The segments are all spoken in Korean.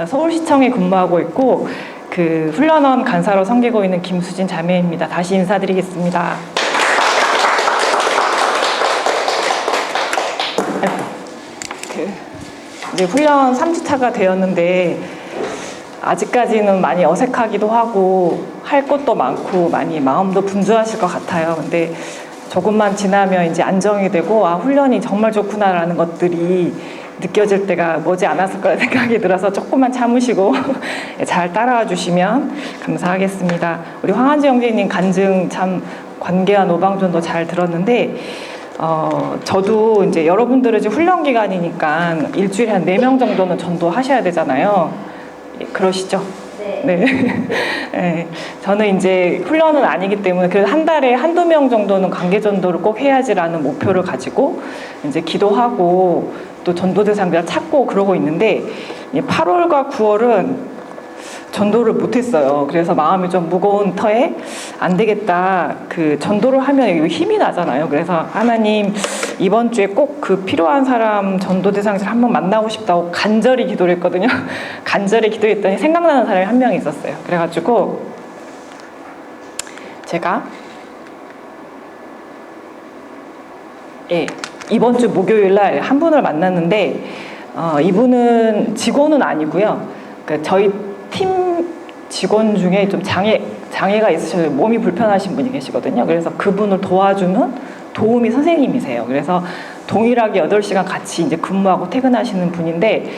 서울시청에 근무하고 있고 그 훈련원 간사로 섬기고 있는 김수진 자매입니다. 다시 인사드리겠습니다. 이제 훈련 3주차가 되었는데 아직까지는 많이 어색하기도 하고 할 것도 많고 많이 마음도 분주하실 것 같아요. 근데 조금만 지나면 이제 안정이 되고 훈련이 정말 좋구나라는 것들이 느껴질 때가 머지 않았을 거라 생각이 들어서 조금만 참으시고 잘 따라와 주시면 감사하겠습니다. 우리 황한지 형제님 간증 참 관계와 노방전도 잘 들었는데 저도 이제 여러분들은 이제 훈련 기간이니까 일주일에 한 4명 정도는 전도하셔야 되잖아요. 그러시죠? 네. 네. 저는 이제 훈련은 아니기 때문에 그래도 한 달에 한두 명 정도는 관계 전도를 꼭 해야지라는 목표를 가지고 이제 기도하고 또 전도 대상자를 찾고 그러고 있는데 8월과 9월은 전도를 못했어요. 그래서 마음이 좀 무거운 터에 안 되겠다. 그 전도를 하면 힘이 나잖아요. 그래서 하나님 이번 주에 꼭 그 필요한 사람 전도 대상자를 한번 만나고 싶다고 간절히 기도를 했거든요. 간절히 기도했더니 생각나는 사람이 한 명 있었어요. 그래가지고 제가 이번 주 목요일 날 한 분을 만났는데 이분은 직원은 아니고요. 그러니까 저희 팀 직원 중에 좀 장애가 있으셔서 몸이 불편하신 분이 계시거든요. 그래서 그분을 도와주는 도우미 선생님이세요. 그래서 동일하게 8시간 같이 이제 근무하고 퇴근하시는 분인데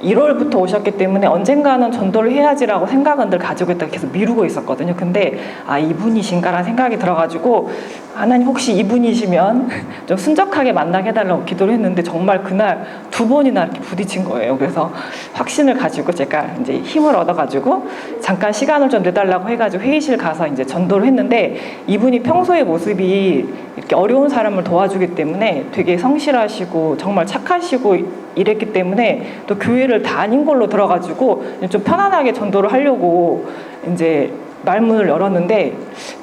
1월부터 오셨기 때문에 언젠가는 전도를 해야지라고 생각은 늘 가지고 있다가 계속 미루고 있었거든요. 근데 이분이신가라는 생각이 들어가지고 하나님 혹시 이분이시면 좀 순적하게 만나게 해달라고 기도를 했는데 정말 그날 2번이나 이렇게 부딪힌 거예요. 그래서 확신을 가지고 제가 이제 힘을 얻어가지고 잠깐 시간을 좀 내달라고 해가지고 회의실 가서 이제 전도를 했는데 이분이 평소의 모습이 이렇게 어려운 사람을 도와주기 때문에 되게 성실하시고 정말 착하시고 이랬기 때문에 또 교회를 다닌 걸로 들어가지고 좀 편안하게 전도를 하려고 이제 말문을 열었는데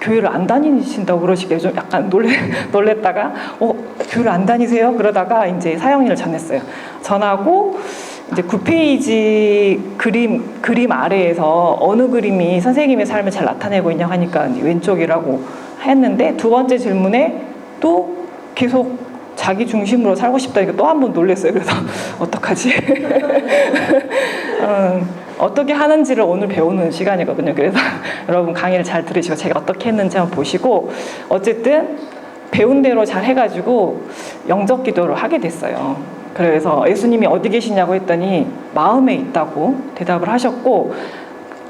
교회를 안 다니신다고 그러시길래 좀 약간 놀랬다가 교회를 안 다니세요? 그러다가 이제 사역일을 전했어요. 전하고 이제 9페이지 그림 아래에서 어느 그림이 선생님의 삶을 잘 나타내고 있냐고 하니까 왼쪽이라고 했는데 두 번째 질문에 또 계속 자기 중심으로 살고 싶다니까 또 한 번 놀랐어요. 그래서 어떡하지? 어떻게 하는지를 오늘 배우는 시간이거든요. 그래서 여러분 강의를 잘 들으시고 제가 어떻게 했는지 한번 보시고 어쨌든 배운 대로 잘 해가지고 영접 기도를 하게 됐어요. 그래서 예수님이 어디 계시냐고 했더니 마음에 있다고 대답을 하셨고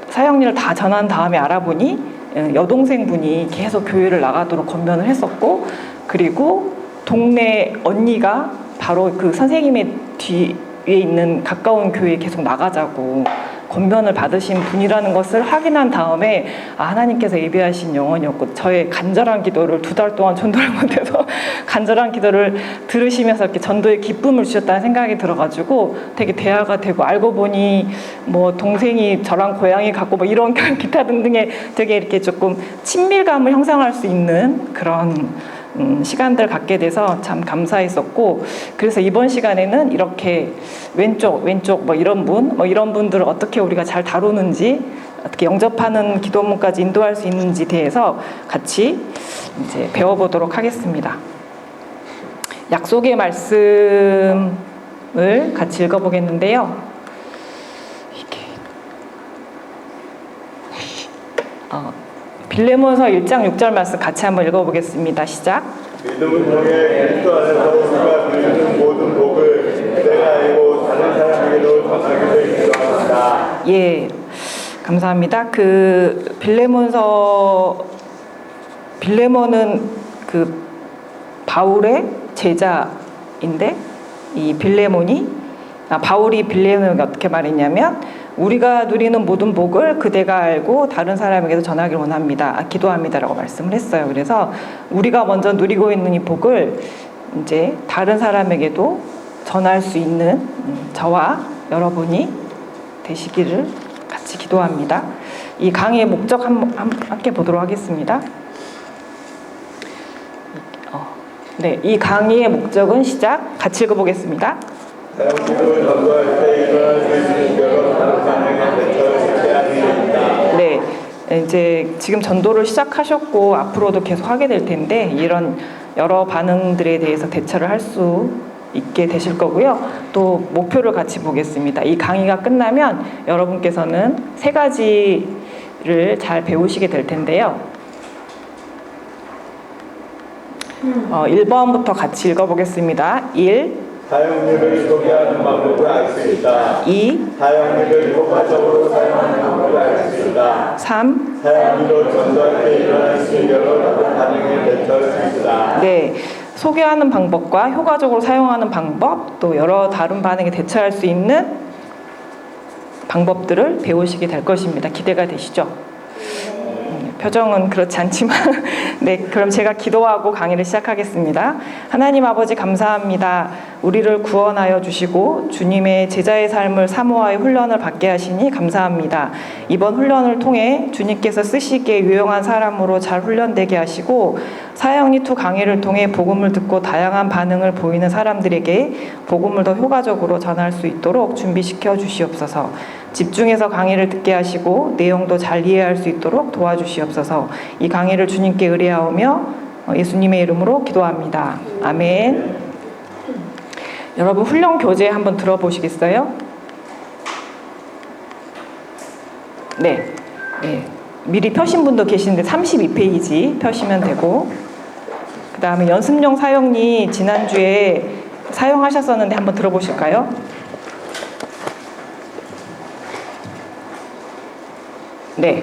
사역일을 다 전한 다음에 알아보니 여동생분이 계속 교회를 나가도록 권면을 했었고 그리고 동네 언니가 바로 그 선생님의 뒤에 있는 가까운 교회에 계속 나가자고 권면을 받으신 분이라는 것을 확인한 다음에 하나님께서 예비하신 영혼이었고 저의 간절한 기도를 2달 동안 전도를 못해서 간절한 기도를 들으시면서 이렇게 전도의 기쁨을 주셨다는 생각이 들어가지고 되게 대화가 되고 알고 보니 뭐 동생이 저랑 고향이 같고 뭐 이런 기타 등등의 되게 이렇게 조금 친밀감을 형성할 수 있는 그런 시간들 갖게 돼서 참 감사했었고 그래서 이번 시간에는 이렇게 왼쪽 뭐 이런 분들을 어떻게 우리가 잘 다루는지 어떻게 영접하는 기도문까지 인도할 수 있는지 대해서 같이 이제 배워보도록 하겠습니다. 약속의 말씀을 같이 읽어보겠는데요. 빌레몬서 1장 6절 말씀 같이 한번 읽어보겠습니다. 시작. 믿음을 통해 그리스도 안에서 우리가 누리는 모든 복을 내가 알고 다른 사람에게도 전하기를 기도합니다. 예, 감사합니다. 그 빌레몬은 그 바울의 제자인데 이 바울이 빌레몬에게 어떻게 말했냐면 우리가 누리는 모든 복을 그대가 알고 다른 사람에게도 전하기를 원합니다. 기도합니다라고 말씀을 했어요. 그래서 우리가 먼저 누리고 있는 이 복을 이제 다른 사람에게도 전할 수 있는 저와 여러분이 되시기를 같이 기도합니다. 이 강의의 목적 함께 보도록 하겠습니다. 네, 이 강의의 목적은 시작 같이 읽어보겠습니다. 사역기도 전도할 때 일어날 수 있는 이제 지금 전도를 시작하셨고 앞으로도 계속 하게 될 텐데 이런 여러 반응들에 대해서 대처를 할 수 있게 되실 거고요. 또 목표를 같이 보겠습니다. 이 강의가 끝나면 여러분께서는 3가지를 잘 배우시게 될 텐데요. 1번부터 같이 읽어보겠습니다. 1. 사용률을 소개하는 방법을 알 수 있다. 2. 사용률을 효과적으로 사용하는 방법을 알 수 있다. 3. 사용률로 전도할 때 일어날 수 있는 여러 다른 반응에 대처할 수 있다. 네. 소개하는 방법과 효과적으로 사용하는 방법, 또 여러 다른 반응에 대처할 수 있는 방법들을 배우시게 될 것입니다. 기대가 되시죠? 표정은 그렇지 않지만 네, 그럼 제가 기도하고 강의를 시작하겠습니다. 하나님 아버지 감사합니다. 우리를 구원하여 주시고 주님의 제자의 삶을 사모하여 훈련을 받게 하시니 감사합니다. 이번 훈련을 통해 주님께서 쓰시기에 유용한 사람으로 잘 훈련되게 하시고 사형리2 강의를 통해 복음을 듣고 다양한 반응을 보이는 사람들에게 복음을 더 효과적으로 전할 수 있도록 준비시켜 주시옵소서. 집중해서 강의를 듣게 하시고 내용도 잘 이해할 수 있도록 도와주시옵소서. 이 강의를 주님께 의뢰하오며 예수님의 이름으로 기도합니다. 아멘. 여러분 훈련 교재 한번 들어보시겠어요? 네. 네. 미리 펴신 분도 계시는데 32페이지 펴시면 되고, 그 다음에 연습용 사용리 지난주에 사용하셨었는데 한번 들어보실까요? 네.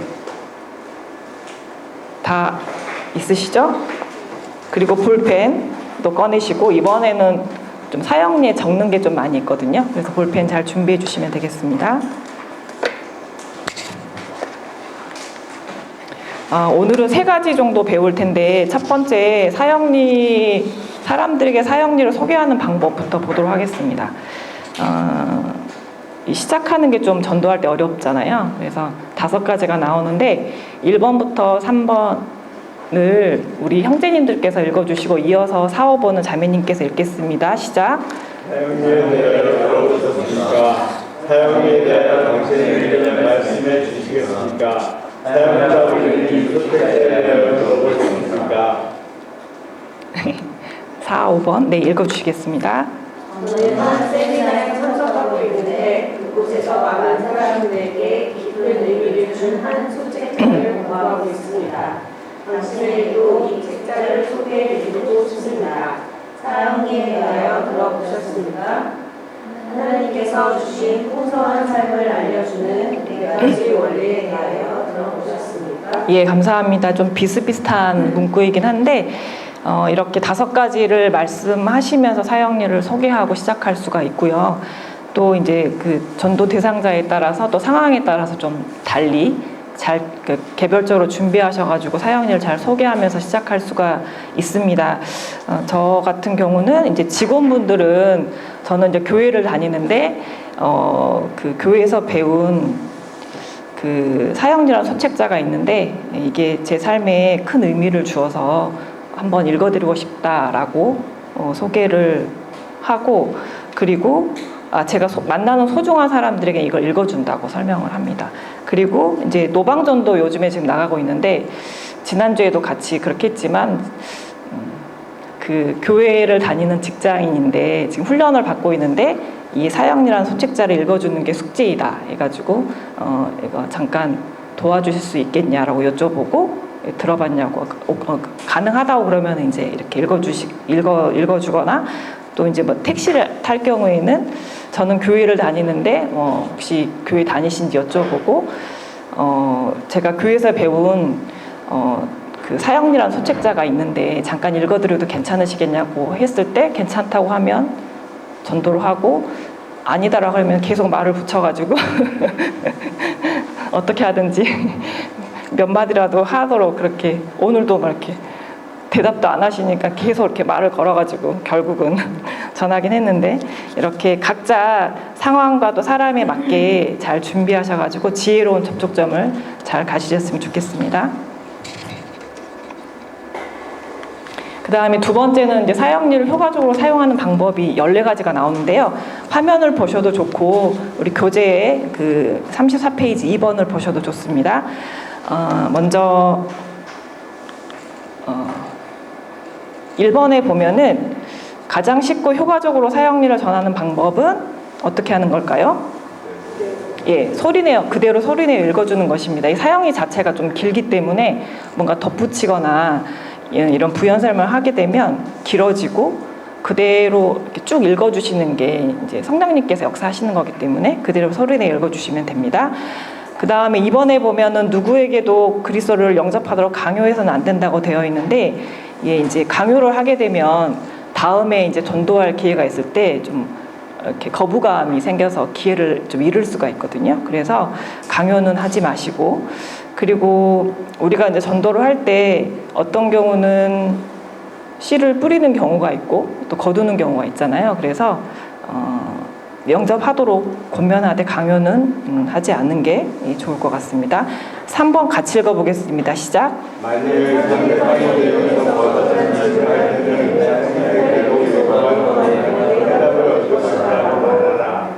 다 있으시죠? 그리고 볼펜도 꺼내시고, 이번에는 좀 사용리에 적는 게 좀 많이 있거든요. 그래서 볼펜 잘 준비해 주시면 되겠습니다. 오늘은 3가지 정도 배울 텐데, 첫 번째 사람들에게 사형리를 소개하는 방법부터 보도록 하겠습니다. 시작하는 게 좀 전도할 때 어렵잖아요. 그래서 5가지가 나오는데 1번부터 3번을 우리 형제님들께서 읽어주시고 이어서 4, 5번은 자매님께서 읽겠습니다. 시작. 사용에 대하여 들어보셨습니까? 사용에 대하여 당신에게 말씀해 주시겠습니까? 사용자분이 선택자에 대하여 들어보셨습니까? 4, 5번 네 읽어주시겠습니다. 오늘은 세미나에 참석하고 있는데 그곳에서 많은 사람들에게 깊은 의미를 준 한 소책자를 공부하고 있습니다. 당신에게도 이 책자를 소개해드리고 싶습니다. 사형리에 대하여 들어보셨습니까? 하나님께서 주신 풍성한 삶을 알려주는 4가지 원리에 대하여 들어보셨습니까? 예, 감사합니다. 좀 비슷비슷한 문구이긴 한데 이렇게 5가지를 말씀하시면서 사형리를 소개하고 시작할 수가 있고요. 또 이제 그 전도 대상자에 따라서 또 상황에 따라서 좀 달리 잘 개별적으로 준비하셔가지고 사형리를 잘 소개하면서 시작할 수가 있습니다. 저 같은 경우는 이제 직원분들은 저는 이제 교회를 다니는데 그 교회에서 배운 그 사형리라는 소책자가 있는데 이게 제 삶에 큰 의미를 주어서 한번 읽어드리고 싶다라고 소개를 하고, 그리고 제가 만나는 소중한 사람들에게 이걸 읽어준다고 설명을 합니다. 그리고 이제 노방전도 요즘에 지금 나가고 있는데 지난주에도 같이 그렇게 했지만 그 교회를 다니는 직장인인데 지금 훈련을 받고 있는데 이 사형리라는 소책자를 읽어주는 게 숙제이다 해가지고 이거 잠깐 도와주실 수 있겠냐라고 여쭤보고 들어봤냐고 가능하다고 그러면 이제 이렇게 읽어주거나, 또 이제 뭐 택시를 탈 경우에는 저는 교회를 다니는데 혹시 교회 다니신지 여쭤보고 제가 교회에서 배운 그 사형리라는 소책자가 있는데 잠깐 읽어드려도 괜찮으시겠냐고 했을 때 괜찮다고 하면 전도를 하고, 아니다라고 하면 계속 말을 붙여가지고 어떻게 하든지 몇 마디라도 하도록 그렇게, 오늘도 막 이렇게 대답도 안 하시니까 계속 이렇게 말을 걸어가지고 결국은 전하긴 했는데, 이렇게 각자 상황과 또 사람에 맞게 잘 준비하셔가지고 지혜로운 접촉점을 잘 가지셨으면 좋겠습니다. 그 다음에 2번째는 이제 사형리를 효과적으로 사용하는 방법이 14가지가 나오는데요. 화면을 보셔도 좋고 우리 교재에 그 34페이지 2번을 보셔도 좋습니다. 먼저 1번에 보면은 가장 쉽고 효과적으로 사형리를 전하는 방법은 어떻게 하는 걸까요? 예, 소리내어 그대로 소리내어 읽어주는 것입니다. 이 사형리 자체가 좀 길기 때문에 뭔가 덧붙이거나 이런 부연설명을 하게 되면 길어지고 그대로 이렇게 쭉 읽어주시는 게 이제 성령님께서 역사하시는 거기 때문에 그대로 소리내어 읽어주시면 됩니다. 그 다음에 2번에 보면은 누구에게도 그리스도를 영접하도록 강요해서는 안 된다고 되어 있는데, 예, 이제 강요를 하게 되면 다음에 이제 전도할 기회가 있을 때 좀 이렇게 거부감이 생겨서 기회를 좀 잃을 수가 있거든요. 그래서 강요는 하지 마시고, 그리고 우리가 이제 전도를 할 때 어떤 경우는 씨를 뿌리는 경우가 있고 또 거두는 경우가 있잖아요. 그래서 영접하도록 권면하되 강요는 하지 않는 게 좋을 것 같습니다. 3번 같이 읽어보겠습니다. 시작. 만일 상대방이 되면서 벗어난 말씀할 때는 대답을 어떻게 말하라.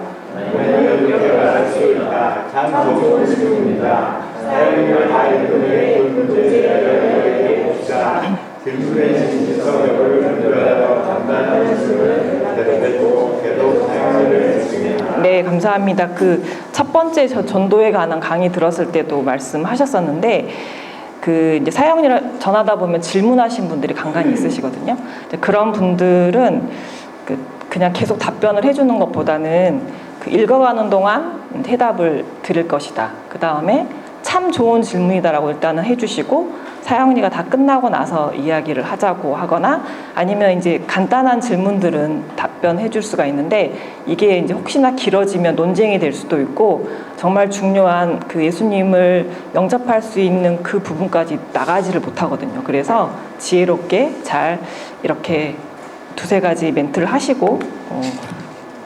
왜냐하면 이렇게 말할 수 있다. 참 좋은 질문입니다. 사형리를 다 읽으면 문제를 봅시다. 질문의 진실성 여부를 분별하여 간단한 질문을 대답해주고 계속 사용을 했습니다. 네, 감사합니다. 그 첫 번째 전도에 관한 강의 들었을 때도 말씀하셨었는데, 그 이제 사형리를 전하다 보면 질문하신 분들이 간간히 있으시거든요. 그런 분들은 그냥 계속 답변을 해주는 것보다는 그 읽어가는 동안 해답을 드릴 것이다. 그 다음에 참 좋은 질문이다라고 일단은 해주시고, 사형리가 다 끝나고 나서 이야기를 하자고 하거나, 아니면 이제 간단한 질문들은 답변해 줄 수가 있는데, 이게 이제 혹시나 길어지면 논쟁이 될 수도 있고, 정말 중요한 그 예수님을 영접할 수 있는 그 부분까지 나가지를 못하거든요. 그래서 지혜롭게 잘 이렇게 두세 가지 멘트를 하시고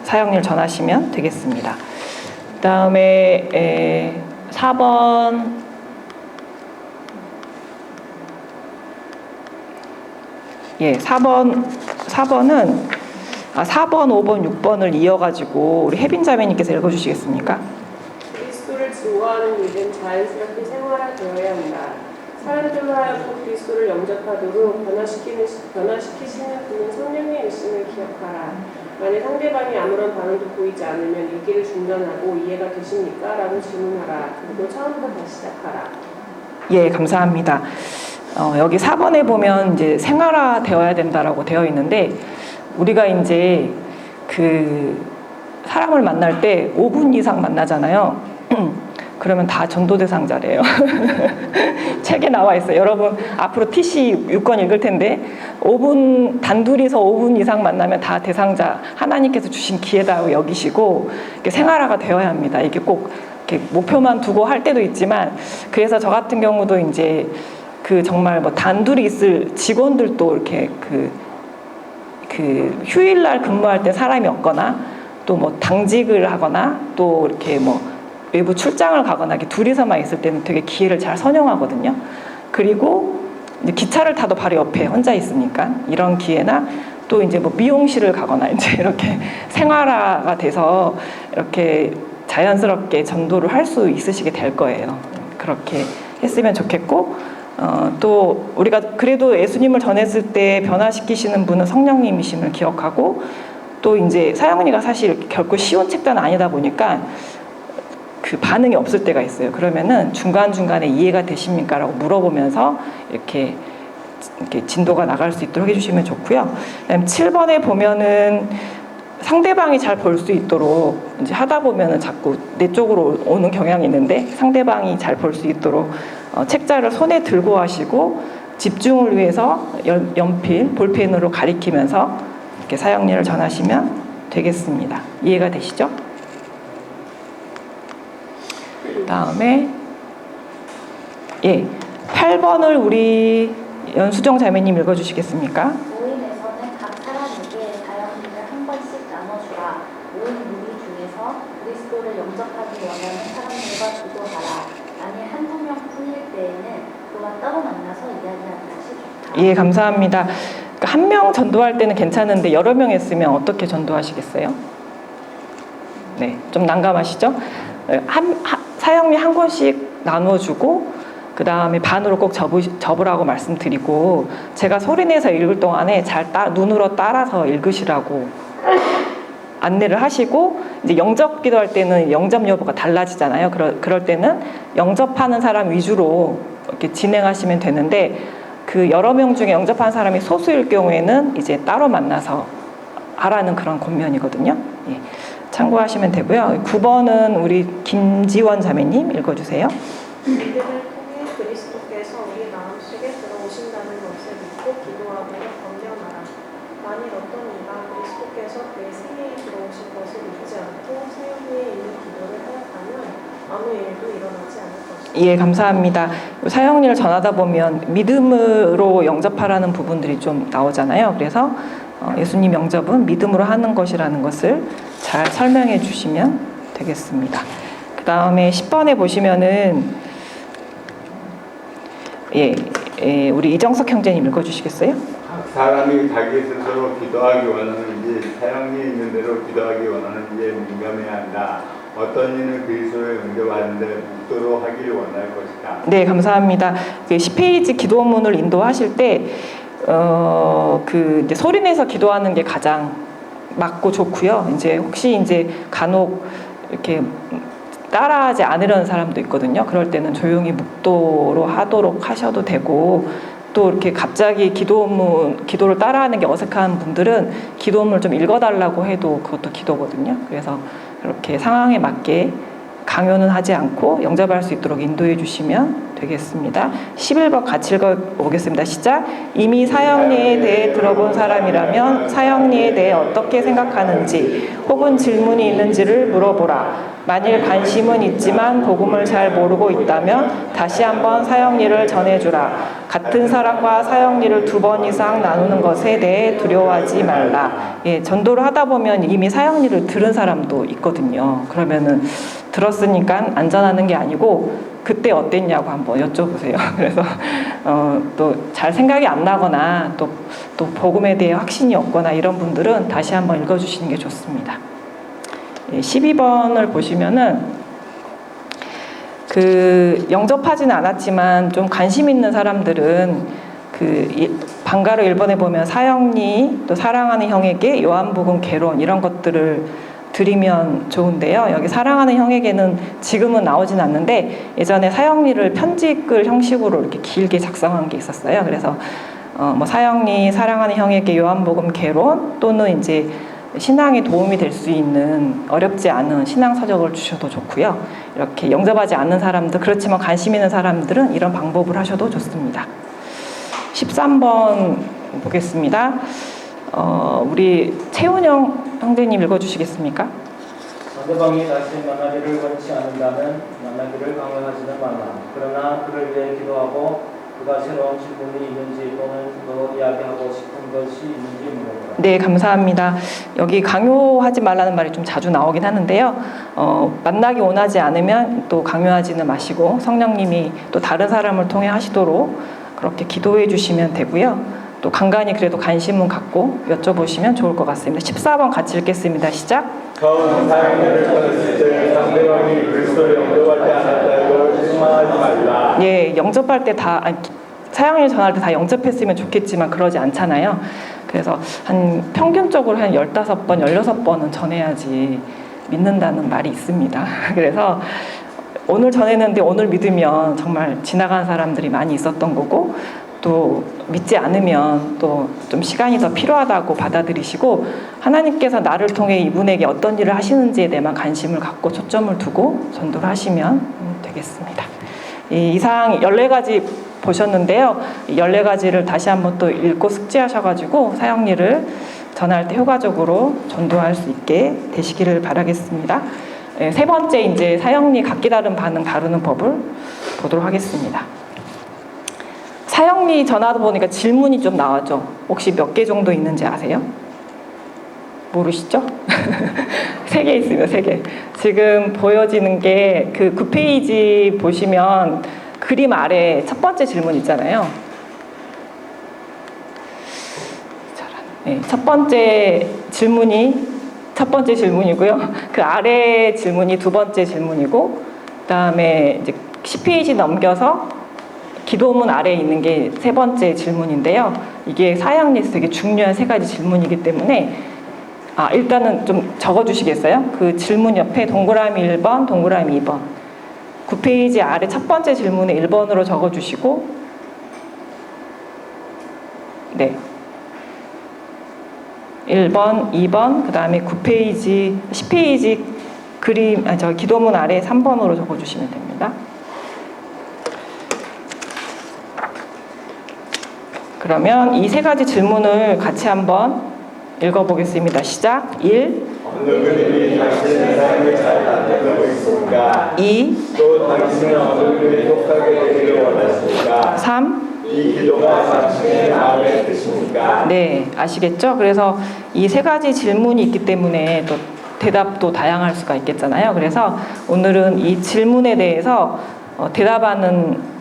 사형리를 전하시면 되겠습니다. 그 다음에 4번 예, 4번은 4번, 5번, 6번을 이어가지고 우리 혜빈 자매님께서 읽어주시겠습니까? 그리스도를 증거하는 일은 자연스럽게 생활화되어야 한다. 사람들로 하여금 그리스도를 영접하도록 변화시키시는 분은 성령님이심을 기억하라. 만약 상대방이 아무런 반응도 보이지 않으면 읽기를 중단하고 이해가 되십니까? 라고 질문하라. 그리고 처음부터 다시 시작하라. 예, 감사합니다. 여기 4번에 보면 이제 생활화 되어야 된다라고 되어 있는데, 우리가 이제 그 사람을 만날 때 5분 이상 만나잖아요. 그러면 다 전도 대상자래요. 책에 나와 있어요. 여러분 앞으로 TC 6권 읽을 텐데 5분 단둘이서 5분 이상 만나면 다 대상자, 하나님께서 주신 기회다고 여기시고 생활화가 되어야 합니다. 이게 꼭 이렇게 목표만 두고 할 때도 있지만, 그래서 저 같은 경우도 이제 그 정말 뭐 단둘이 있을 직원들도 이렇게 그 휴일날 근무할 때 사람이 없거나, 또 뭐 당직을 하거나, 또 이렇게 뭐 외부 출장을 가거나 이렇게 둘이서만 있을 때는 되게 기회를 잘 선용하거든요. 그리고 이제 기차를 타도 바로 옆에 혼자 있으니까 이런 기회나, 또 이제 뭐 미용실을 가거나 이제 이렇게 생활화가 돼서 이렇게 자연스럽게 전도를 할 수 있으시게 될 거예요. 그렇게 했으면 좋겠고, 또 우리가 그래도 예수님을 전했을 때 변화시키시는 분은 성령님이심을 기억하고, 또 이제 사형리가 사실 결코 쉬운 책단은 아니다 보니까 그 반응이 없을 때가 있어요. 그러면은 중간중간에 이해가 되십니까? 라고 물어보면서 이렇게 진도가 나갈 수 있도록 해주시면 좋고요. 그다음에 7번에 보면은 상대방이 잘 볼 수 있도록 이제 하다 보면은 자꾸 내 쪽으로 오는 경향이 있는데, 상대방이 잘 볼 수 있도록 책자를 손에 들고 하시고 집중을 위해서 연필, 볼펜으로 가리키면서 이렇게 사형리를 전하시면 되겠습니다. 이해가 되시죠? 다음에 8번을 우리 연수정 자매님 읽어주시겠습니까? 모임에서는 각 사람에게 사형리를 한 번씩 나눠주라. 모임 무리 중에서 그리스도를 영접하기 원하는 사람들과 기도하라. 만일 한두 명뿐일 때에는 그와 따로 만나서 이야기하는 것이 좋다. 예, 감사합니다. 한 명 전도할 때는 괜찮은데 여러 명 했으면 어떻게 전도하시겠어요? 네, 좀 난감하시죠? 사형리 한 권씩 나눠주고, 그 다음에 반으로 꼭 접으라고 말씀드리고, 제가 소리내서 읽을 동안에 잘 눈으로 따라서 읽으시라고 안내를 하시고, 이제 영접 기도할 때는 영접 여부가 달라지잖아요. 그럴 때는 영접하는 사람 위주로 이렇게 진행하시면 되는데, 그 여러 명 중에 영접한 사람이 소수일 경우에는 이제 따로 만나서 하라는 그런 권면이거든요. 예, 참고하시면 되고요. 9번은 우리 김지원 자매님 읽어주세요. 믿음을 통해 그리스도께서 우리 마음속에 들어오신다는 것을 믿고 기도하고 권면하라. 만일 어떤 이가 그리스도께서 그의 생애에 들어오신 것을 믿지 않고 사형리에 있는 기도를 하였다면 아무 일도 일어나지 않을 것이다. 예, 감사합니다. 사형리를 전하다 보면 믿음으로 영접하라는 부분들이 좀 나오잖아요. 그래서 예수님 영접은 믿음으로 하는 것이라는 것을 잘 설명해 주시면 되겠습니다. 그 다음에 10번에 보시면은 우리 이정석 형제님 읽어주시겠어요? 각 사람이 자기 스스로 기도하기 원하는지 사형리에 있는 대로 기도하기 원하는지에 민감해야 한다. 어떤 이는 그리스도에 응접하는데 묵도록 하길 원할 것이다. 네, 감사합니다. 10페이지 기도문을 인도하실 때 이제 소리내서 기도하는 게 가장 맞고 좋고요. 이제 혹시 이제 간혹 이렇게 따라하지 않으려는 사람도 있거든요. 그럴 때는 조용히 묵도로 하도록 하셔도 되고, 또 이렇게 갑자기 기도를 따라하는 게 어색한 분들은 기도문을 좀 읽어달라고 해도 그것도 기도거든요. 그래서 그렇게 상황에 맞게 강요는 하지 않고 영접할 수 있도록 인도해 주시면 되겠습니다. 11번 같이 읽어보겠습니다. 시작. 이미 사형리에 대해 들어본 사람이라면 사형리에 대해 어떻게 생각하는지 혹은 질문이 있는지를 물어보라. 만일 관심은 있지만 복음을 잘 모르고 있다면 다시 한번 사형리를 전해주라. 같은 사람과 사형리를 2번 이상 나누는 것에 대해 두려워하지 말라. 예, 전도를 하다 보면 이미 사형리를 들은 사람도 있거든요. 그러면은 들었으니까 안전하는 게 아니고 그때 어땠냐고 한번 여쭤보세요. 그래서 또 잘 생각이 안 나거나 또 복음에 대해 확신이 없거나 이런 분들은 다시 한번 읽어주시는 게 좋습니다. 12번을 보시면은 영접하지는 않았지만 좀 관심 있는 사람들은 방가로 1번에 보면 사형리, 또 사랑하는 형에게 요한복음 개론 이런 것들을 드리면 좋은데요. 여기 사랑하는 형에게는 지금은 나오진 않는데 예전에 사형리를 편지글 형식으로 이렇게 길게 작성한 게 있었어요. 그래서 사형리, 사랑하는 형에게 요한복음 개론 또는 이제 신앙에 도움이 될 수 있는 어렵지 않은 신앙 서적을 주셔도 좋고요. 이렇게 영접하지 않는 사람들, 그렇지만 관심 있는 사람들은 이런 방법을 하셔도 좋습니다. 13번 보겠습니다. 우리 최훈영 형제님 읽어주시겠습니까? 상대방이 다시 만나기를 원치 않는다면 만나기를 강요하지는 말라. 그러나 그를 위해 기도하고 그가 새로운 질문이 있는지 또는 더 이야기하고 싶은 것이 있는지 물어보라. 네, 감사합니다. 여기 강요하지 말라는 말이 좀 자주 나오긴 하는데요. 만나기 원하지 않으면 또 강요하지는 마시고 성령님이 또 다른 사람을 통해 하시도록 그렇게 기도해 주시면 되고요. 또 간간히 그래도 관심은 갖고 여쭤보시면 좋을 것 같습니다. 14번 같이 읽겠습니다. 시작. 처음 사형리를 끊었을 때 상대방이 그리스도를 영접하지 않았다고 실망하지 말라. 예, 영접할 때 사형리를 전할 때 다 영접했으면 좋겠지만 그러지 않잖아요. 그래서 평균적으로 한 15번, 16번은 전해야지 믿는다는 말이 있습니다. 그래서 오늘 전했는데 오늘 믿으면 정말 지나간 사람들이 많이 있었던 거고, 또 믿지 않으면 또 좀 시간이 더 필요하다고 받아들이시고, 하나님께서 나를 통해 이분에게 어떤 일을 하시는지에 대해만 관심을 갖고 초점을 두고 전도를 하시면 되겠습니다. 이상 14가지 보셨는데요. 14가지를 다시 한번 또 읽고 숙지하셔가지고 사형리를 전할 때 효과적으로 전도할 수 있게 되시기를 바라겠습니다. 세 번째 이제 사형리 각기 다른 반응 다루는 법을 보도록 하겠습니다. 사형리 전하다 보니까 질문이 좀 나왔죠. 혹시 몇 개 정도 있는지 아세요? 모르시죠? 3개 있습니다. 3개. 지금 보여지는 게 9페이지 보시면 그림 아래 첫 번째 질문 있잖아요. 네, 첫 번째 질문이고요. 그 아래 질문이 두 번째 질문이고, 그다음에 이제 10페이지 넘겨서 기도문 아래에 있는 게 세 번째 질문인데요. 이게 사양리에서 되게 중요한 세 가지 질문이기 때문에 일단은 좀 적어주시겠어요? 그 질문 옆에 동그라미 1번, 동그라미 2번. 9페이지 아래 첫 번째 질문에 1번으로 적어주시고, 네. 1번, 2번, 그 다음에 9페이지, 10페이지 기도문 아래 3번으로 적어주시면 됩니다. 그러면 이 세 가지 질문을 같이 한번 읽어보겠습니다. 시작. 1. 어느 그림이 당신의 삶을 잘 나타내고 있습니까? 2. 또 당신은 어느 그림에 속하게 되기를 원하십니까? 3. 이 기도가 당신의 마음에 드십니까? 네, 아시겠죠? 그래서 이 세 가지 질문이 있기 때문에 또 대답도 다양할 수가 있겠잖아요. 그래서 오늘은 이 질문에 대해서 대답하는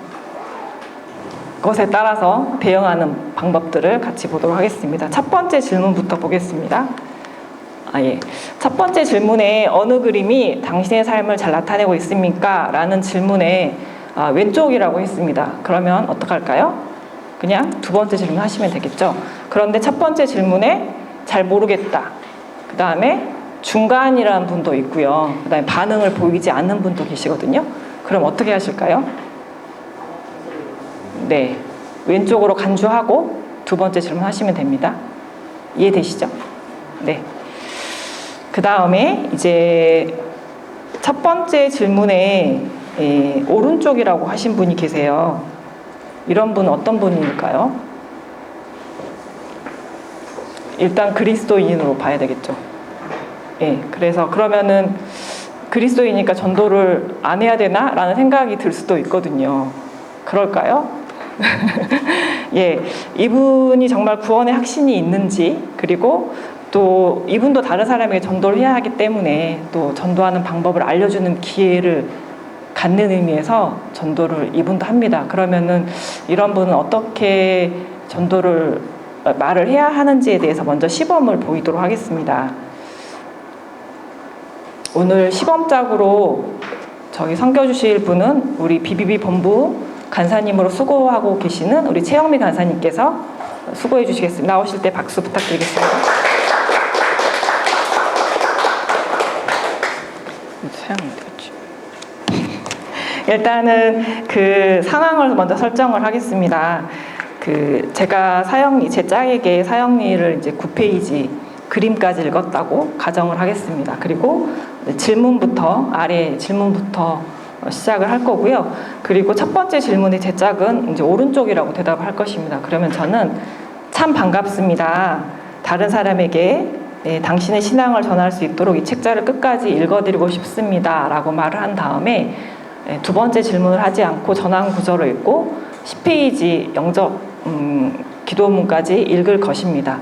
것에 따라서 대응하는 방법들을 같이 보도록 하겠습니다. 첫 번째 질문부터 보겠습니다. 첫 번째 질문에 어느 그림이 당신의 삶을 잘 나타내고 있습니까? 라는 질문에 왼쪽이라고 했습니다. 그러면 어떡할까요? 그냥 두 번째 질문 하시면 되겠죠. 그런데 첫 번째 질문에 잘 모르겠다. 그 다음에 중간이라는 분도 있고요. 그 다음에 반응을 보이지 않는 분도 계시거든요. 그럼 어떻게 하실까요? 네, 왼쪽으로 간주하고 두 번째 질문 하시면 됩니다. 이해되시죠? 네. 그 다음에 이제 첫 번째 질문에 오른쪽이라고 하신 분이 계세요. 이런 분은 어떤 분일까요? 일단 그리스도인으로 봐야 되겠죠. 그래서 그러면은 그리스도이니까 전도를 안 해야 되나? 라는 생각이 들 수도 있거든요. 그럴까요? 이분이 정말 구원의 확신이 있는지, 그리고 또 이분도 다른 사람에게 전도를 해야 하기 때문에 또 전도하는 방법을 알려주는 기회를 갖는 의미에서 전도를 이분도 합니다. 그러면은 이런 분은 어떻게 전도를 말을 해야 하는지에 대해서 먼저 시범을 보이도록 하겠습니다. 오늘 시범작으로 저기 섬겨주실 분은 우리 BBB 본부 간사님으로 수고하고 계시는 우리 최영미 간사님께서 수고해 주시겠습니다. 나오실 때 박수 부탁드리겠습니다. 일단은 그 상황을 먼저 설정을 하겠습니다. 제가 제 짝에게 사형리를 이제 9페이지 그림까지 읽었다고 가정을 하겠습니다. 그리고 질문부터 아래 질문부터 시작을 할 거고요. 그리고 첫 번째 질문의 제 짝은 이제 오른쪽이라고 대답을 할 것입니다. 그러면 저는 참 반갑습니다. 다른 사람에게 당신의 신앙을 전할 수 있도록 이 책자를 끝까지 읽어드리고 싶습니다. 라고 말을 한 다음에 두 번째 질문을 하지 않고 전환 구절을 읽고 10페이지 영접 기도문까지 읽을 것입니다.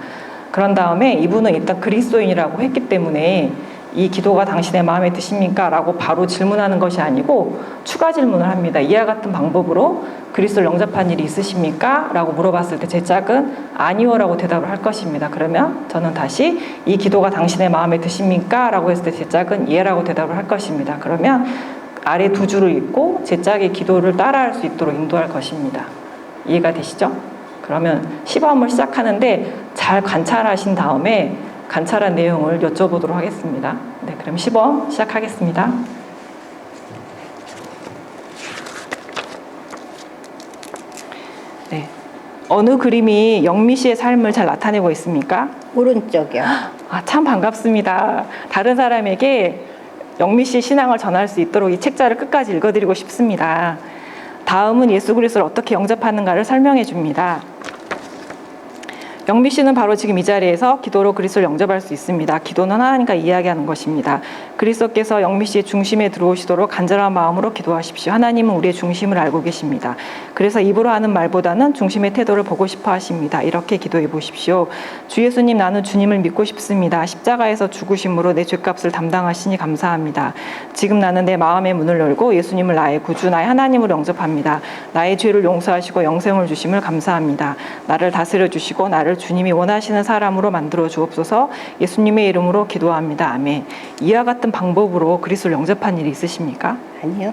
그런 다음에 이분은 일단 그리스도인이라고 했기 때문에 이 기도가 당신의 마음에 드십니까? 라고 바로 질문하는 것이 아니고 추가 질문을 합니다. 이와 같은 방법으로 그리스도를 영접한 일이 있으십니까? 라고 물어봤을 때 제 짝은 아니요 라고 대답을 할 것입니다. 그러면 저는 다시 이 기도가 당신의 마음에 드십니까? 라고 했을 때 제 짝은 예 라고 대답을 할 것입니다. 그러면 아래 두 줄을 읽고 제 짝의 기도를 따라할 수 있도록 인도할 것입니다. 이해가 되시죠? 그러면 시범을 시작하는데 잘 관찰하신 다음에 관찰한 내용을 여쭤보도록 하겠습니다. 네, 그럼 시범 시작하겠습니다. 네, 어느 그림이 영미 씨의 삶을 잘 나타내고 있습니까? 오른쪽이요. 참 반갑습니다. 다른 사람에게 영미 씨의 신앙을 전할 수 있도록 이 책자를 끝까지 읽어드리고 싶습니다. 다음은 예수 그리스도를 어떻게 영접하는가를 설명해 줍니다. 영미 씨는 바로 지금 이 자리에서 기도로 그리스도를 영접할 수 있습니다. 기도는 하나님과 이야기하는 것입니다. 그리스도께서 영미 씨의 중심에 들어오시도록 간절한 마음으로 기도하십시오. 하나님은 우리의 중심을 알고 계십니다. 그래서 입으로 하는 말보다는 중심의 태도를 보고 싶어 하십니다. 이렇게 기도해 보십시오. 주 예수님, 나는 주님을 믿고 싶습니다. 십자가에서 죽으심으로 내 죄값을 담당하시니 감사합니다. 지금 나는 내 마음의 문을 열고 예수님을 나의 구주, 나의 하나님으로 영접합니다. 나의 죄를 용서하시고 영생을 주심을 감사합니다. 나를 다스려 주시고 나를 주님이 원하시는 사람으로 만들어 주옵소서. 예수님의 이름으로 기도합니다. 아멘. 이와 같은 방법으로 그리스도를 영접한 일이 있으십니까? 아니요.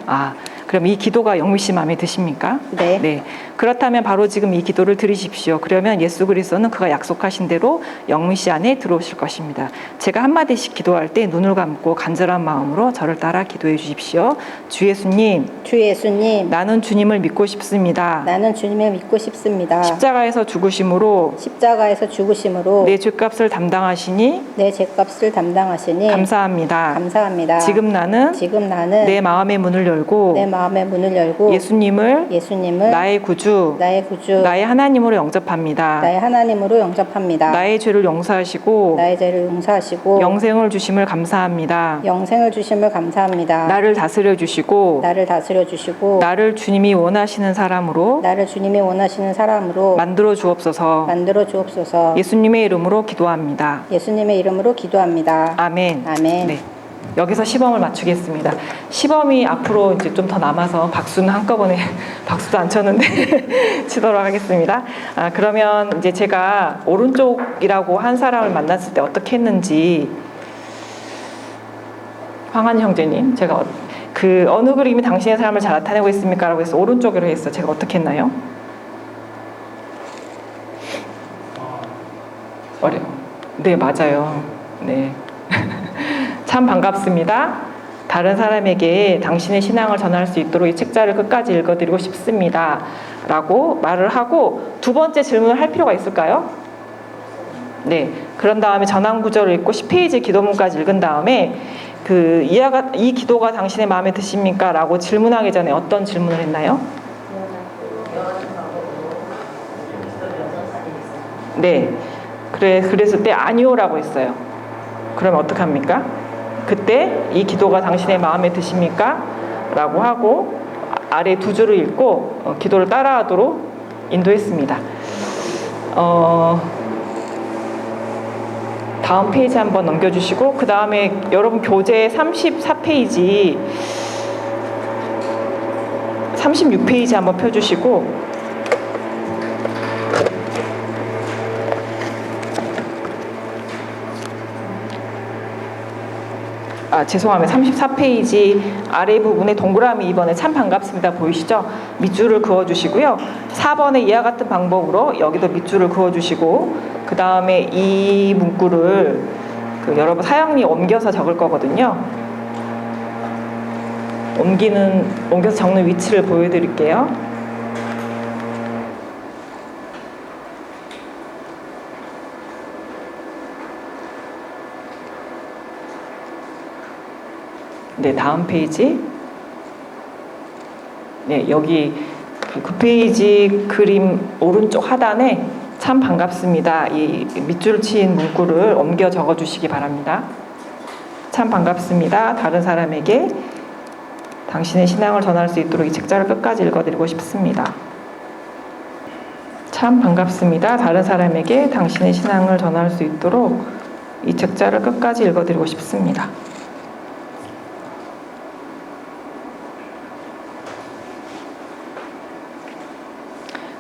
그럼 이 기도가 영미 씨 마음에 드십니까? 네. 네. 그렇다면 바로 지금 이 기도를 드리십시오. 그러면 예수 그리스도는 그가 약속하신 대로 영미 씨 안에 들어오실 것입니다. 제가 한마디씩 기도할 때 눈을 감고 간절한 마음으로 저를 따라 기도해 주십시오. 주 예수님, 주 예수님, 나는 주님을 믿고 싶습니다. 나는 주님을 믿고 싶습니다. 십자가에서 죽으심으로 십자가에서 죽으심으로 내 죄값을 담당하시니 내 죄값을 담당하시니 감사합니다. 감사합니다. 지금 나는 내 마음의 문을 열고 마음의 문을 열고 예수님을 나의 구주, 나의 구주, 나의 하나님으로 영접합니다. 나의 하나님으로 영접합니다. 나의 죄를 용서하시고 나의 죄를 용서하시고 영생을 주심을 감사합니다. 영생을 주심을 감사합니다. 나를 다스려 주시고 나를 다스려 주시고 나를 주님이 원하시는 사람으로 나를 주님이 원하시는 사람으로 만들어 주옵소서. 만들어 주옵소서. 예수님의 이름으로 기도합니다. 예수님의 이름으로 기도합니다. 아멘. 아멘. 네. 여기서 시범을 맞추겠습니다. 시범이 앞으로 이제 좀 더 남아서 박수는 한꺼번에 박수도 안 쳤는데 치도록 하겠습니다. 그러면 이제 제가 오른쪽이라고 한 사람을 만났을 때 어떻게 했는지 황한 형제님, 제가 그 어느 그림이 당신의 삶을 잘 나타내고 있습니까? 라고 해서 오른쪽으로 했어요. 제가 어떻게 했나요? 어려워. 네, 맞아요. 네. 참 반갑습니다. 다른 사람에게 당신의 신앙을 전할 수 있도록 이 책자를 끝까지 읽어드리고 싶습니다. 라고 말을 하고 두 번째 질문을 할 필요가 있을까요? 네. 그런 다음에 전환 구절을 읽고 10페이지 기도문까지 읽은 다음에 이 기도가 당신의 마음에 드십니까? 라고 질문하기 전에 어떤 질문을 했나요? 네. 그랬을 때 아니오라고 했어요. 그러면 어떡합니까? 그때 이 기도가 당신의 마음에 드십니까? 라고 하고 아래 두 줄을 읽고 기도를 따라하도록 인도했습니다. 다음 페이지 한번 넘겨주시고 그 다음에 여러분 교재 34페이지 36페이지 한번 펴주시고 죄송합니다. 34페이지 아래 부분에 동그라미 2번에 참 반갑습니다. 보이시죠? 밑줄을 그어주시고요. 4번에 이와 같은 방법으로 여기도 밑줄을 그어주시고 그 다음에 이 문구를 여러분 사형리 옮겨서 적을 거거든요. 옮겨서 적는 위치를 보여드릴게요. 네, 다음 페이지. 네, 여기 9페이지 그림 오른쪽 하단에 참 반갑습니다. 이 밑줄 치인 문구를 옮겨 적어 주시기 바랍니다. 참 반갑습니다. 다른 사람에게 당신의 신앙을 전할 수 있도록 이 책자를 끝까지 읽어드리고 싶습니다. 참 반갑습니다. 다른 사람에게 당신의 신앙을 전할 수 있도록 이 책자를 끝까지 읽어드리고 싶습니다.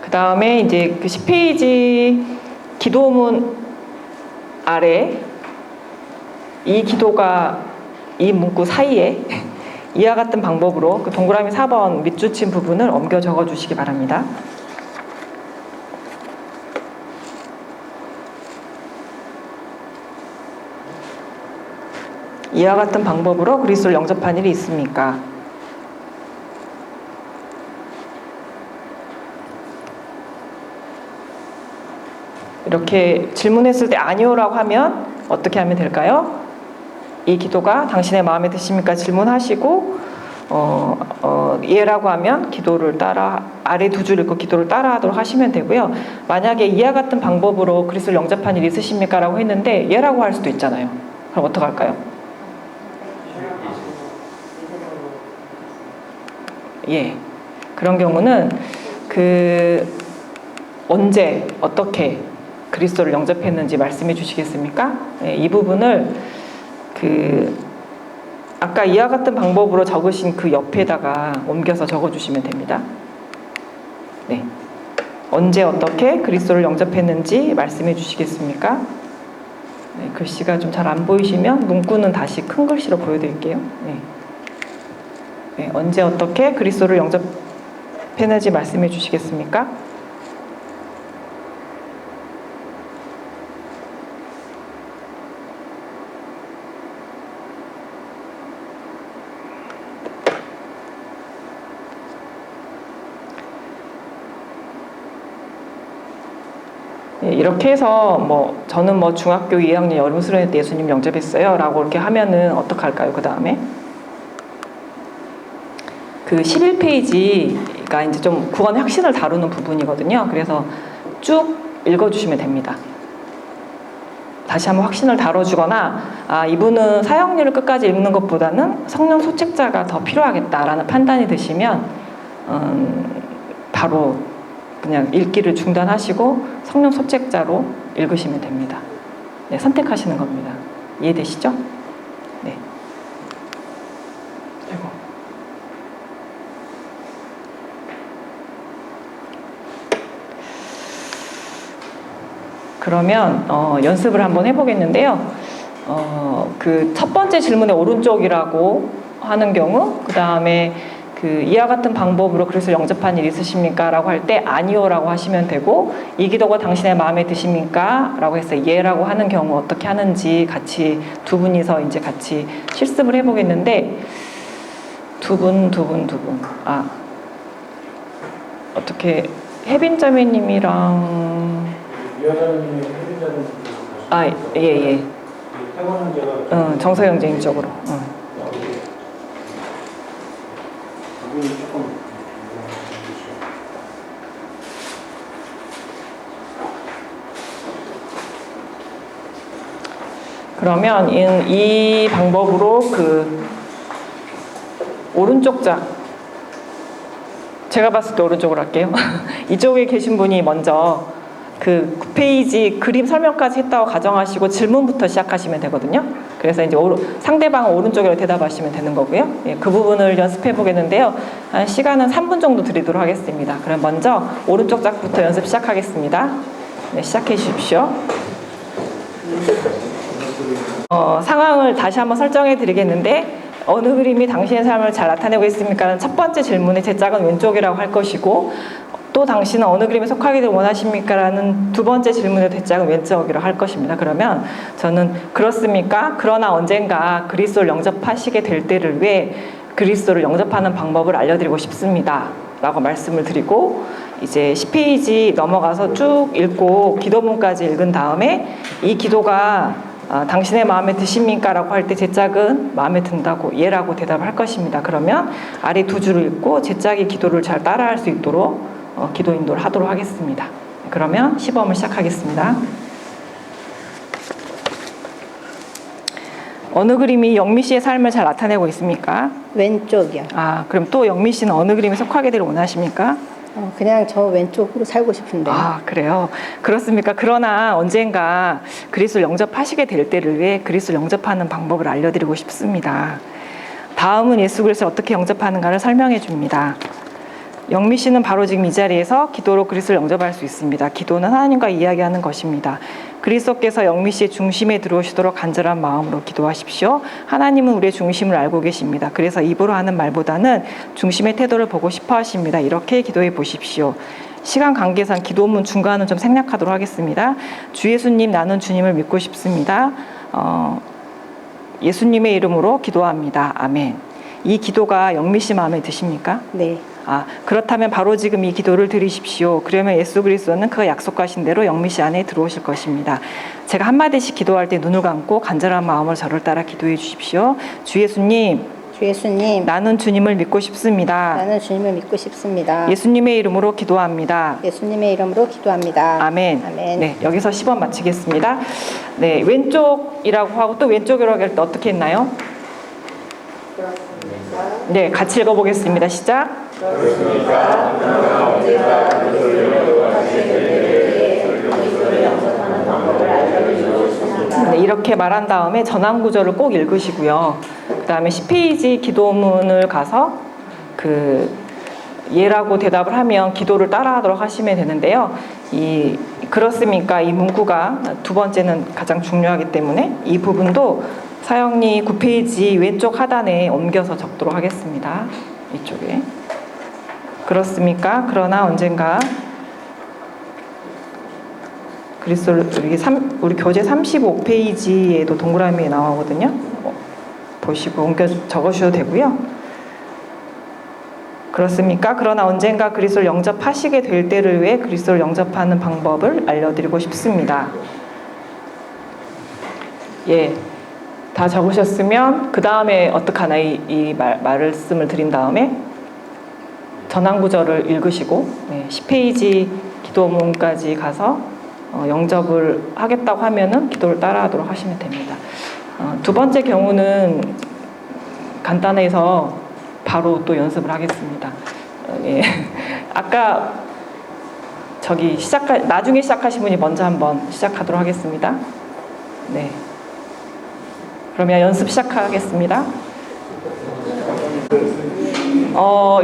그 다음에 이제 그 10페이지 기도문 아래 이 기도가 이 문구 사이에 이와 같은 방법으로 그 동그라미 4번 밑줄 친 부분을 옮겨 적어 주시기 바랍니다. 이와 같은 방법으로 그리스도를 영접한 일이 있습니까? 이렇게 질문했을 때 아니오라고 하면 어떻게 하면 될까요? 이 기도가 당신의 마음에 드십니까? 질문하시고 예라고 하면 기도를 따라 아래 두 줄 읽고 기도를 따라하도록 하시면 되고요. 만약에 이와 같은 방법으로 그리스도를 영접한 일이 있으십니까? 라고 했는데 예라고 할 수도 있잖아요. 그럼 어떡할까요? 예. 그런 경우는 언제 어떻게 그리스도를 영접했는지 말씀해 주시겠습니까? 네, 이 부분을 아까 이와 같은 방법으로 적으신 그 옆에다가 옮겨서 적어주시면 됩니다. 네, 언제 어떻게 그리스도를 영접했는지 말씀해 주시겠습니까? 네, 글씨가 좀 잘 안 보이시면 문구는 다시 큰 글씨로 보여드릴게요. 네. 네, 언제 어떻게 그리스도를 영접했는지 말씀해 주시겠습니까? 예, 이렇게 해서 뭐 저는 뭐 중학교 2학년 여름 수련회 때 예수님 영접했어요 라고 이렇게 하면은 어떡할까요? 그 다음에 그 11페이지가 이제 좀 구원의 확신을 다루는 부분이거든요. 그래서 쭉 읽어주시면 됩니다. 다시 한번 확신을 다뤄주거나 이분은 사역률을 끝까지 읽는 것보다는 성령 소책자가 더 필요하겠다라는 판단이 드시면 바로 그냥 읽기를 중단하시고 성령 소책자로 읽으시면 됩니다. 네, 선택하시는 겁니다. 이해되시죠? 네. 아이고. 그러면 연습을 한번 해보겠는데요. 그 첫 번째 질문의 오른쪽이라고 하는 경우, 그 다음에 그 이와 같은 방법으로 그리스도를 영접한 일 있으십니까? 라고 할 때 아니요 라고 하시면 되고, 이 기도가 당신의 마음에 드십니까? 라고 해서 예라고 하는 경우 어떻게 하는지 같이 두 분이서 이제 같이 실습을 해보겠는데, 두 분. 어떻게 혜빈자매님이랑 위원장님이 혜빈자님 예. 태권은 제가 정서영쟁이 쪽으로. 그분이 조금 그러면 이 방법으로 그 오른쪽 자, 제가 봤을 때 오른쪽으로 할게요. 이쪽에 계신 분이 먼저 그 9페이지 그림 설명까지 했다고 가정하시고 질문부터 시작하시면 되거든요. 그래서 이제 상대방은 오른쪽으로 대답하시면 되는 거고요. 예, 그 부분을 연습해 보겠는데요. 한 시간은 3분 정도 드리도록 하겠습니다. 그럼 먼저 오른쪽 짝부터 연습 시작하겠습니다. 네, 시작해 주십시오. 상황을 다시 한번 설정해 드리겠는데, 어느 그림이 당신의 삶을 잘 나타내고 있습니까? 첫 번째 질문에 제 짝은 왼쪽이라고 할 것이고, 또 당신은 어느 그림에 속하기를 원하십니까? 라는 두 번째 질문에 제 짝은 왼쪽이라고 할 것입니다. 그러면 저는 그렇습니까? 그러나 언젠가 그리스도를 영접하시게 될 때를 위해 그리스도를 영접하는 방법을 알려드리고 싶습니다. 라고 말씀을 드리고, 이제 10페이지 넘어가서 쭉 읽고 기도문까지 읽은 다음에 이 기도가 당신의 마음에 드십니까? 라고 할 때 제 짝은 마음에 든다고 예라고 대답을 할 것입니다. 그러면 아래 두 줄을 읽고 제 짝이 기도를 잘 따라할 수 있도록 기도 인도를 하도록 하겠습니다. 그러면 시범을 시작하겠습니다. 어느 그림이 영미 씨의 삶을 잘 나타내고 있습니까? 왼쪽이요. 그럼 또 영미 씨는 어느 그림에 속하게 되길 원하십니까? 그냥 저 왼쪽으로 살고 싶은데. 그래요. 그렇습니까? 그러나 언젠가 그리스도를 영접하시게 될 때를 위해 그리스도를 영접하는 방법을 알려드리고 싶습니다. 다음은 예수 그리스도를 어떻게 영접하는가를 설명해 줍니다. 영미 씨는 바로 지금 이 자리에서 기도로 그리스도를 영접할 수 있습니다. 기도는 하나님과 이야기하는 것입니다. 그리스도께서 영미 씨의 중심에 들어오시도록 간절한 마음으로 기도하십시오. 하나님은 우리의 중심을 알고 계십니다. 그래서 입으로 하는 말보다는 중심의 태도를 보고 싶어 하십니다. 이렇게 기도해 보십시오. 시간 관계상 기도문 중간은 좀 생략하도록 하겠습니다. 주 예수님, 나는 주님을 믿고 싶습니다. 예수님의 이름으로 기도합니다. 아멘. 이 기도가 영미 씨 마음에 드십니까? 네. 그렇다면 바로 지금 이 기도를 드리십시오. 그러면 예수 그리스도는 그가 약속하신 대로 영미 씨 안에 들어오실 것입니다. 제가 한마디씩 기도할 때 눈을 감고 간절한 마음으로 저를 따라 기도해 주십시오. 주 예수님, 나는 주님을 믿고 싶습니다. 나는 주님을 믿고 싶습니다. 예수님의 이름으로 기도합니다. 예수님의 이름으로 기도합니다. 아멘. 아멘. 네, 여기서 시범 마치겠습니다. 네, 왼쪽이라고 하고 또 왼쪽이라고 할 때 어떻게 했나요? 네, 같이 읽어보겠습니다. 시작. 네, 이렇게 말한 다음에 전환 구절을 꼭 읽으시고요. 그 다음에 10페이지 기도문을 가서 예라고 대답을 하면 기도를 따라하도록 하시면 되는데요. 그렇습니까? 이 문구가 두 번째는 가장 중요하기 때문에 이 부분도 사형리 9페이지 왼쪽 하단에 옮겨서 적도록 하겠습니다. 이쪽에. 그렇습니까? 그러나 언젠가 그리스도를 우리 교재 35페이지에도 동그라미에 나오거든요. 보시고 옮겨 적으셔도 되고요. 그렇습니까? 그러나 언젠가 그리스도를 영접하시게 될 때를 위해 그리스도를 영접하는 방법을 알려드리고 싶습니다. 예, 다 적으셨으면 그 다음에 어떡하나 이 말씀을 드린 다음에 전환구절을 읽으시고 10페이지 기도문까지 가서 영접을 하겠다고 하면은 기도를 따라하도록 하시면 됩니다. 두 번째 경우는 간단해서 바로 또 연습을 하겠습니다. 예. 아까 나중에 시작하신 분이 먼저 한번 시작하도록 하겠습니다. 네. 그러면 연습 시작하겠습니다.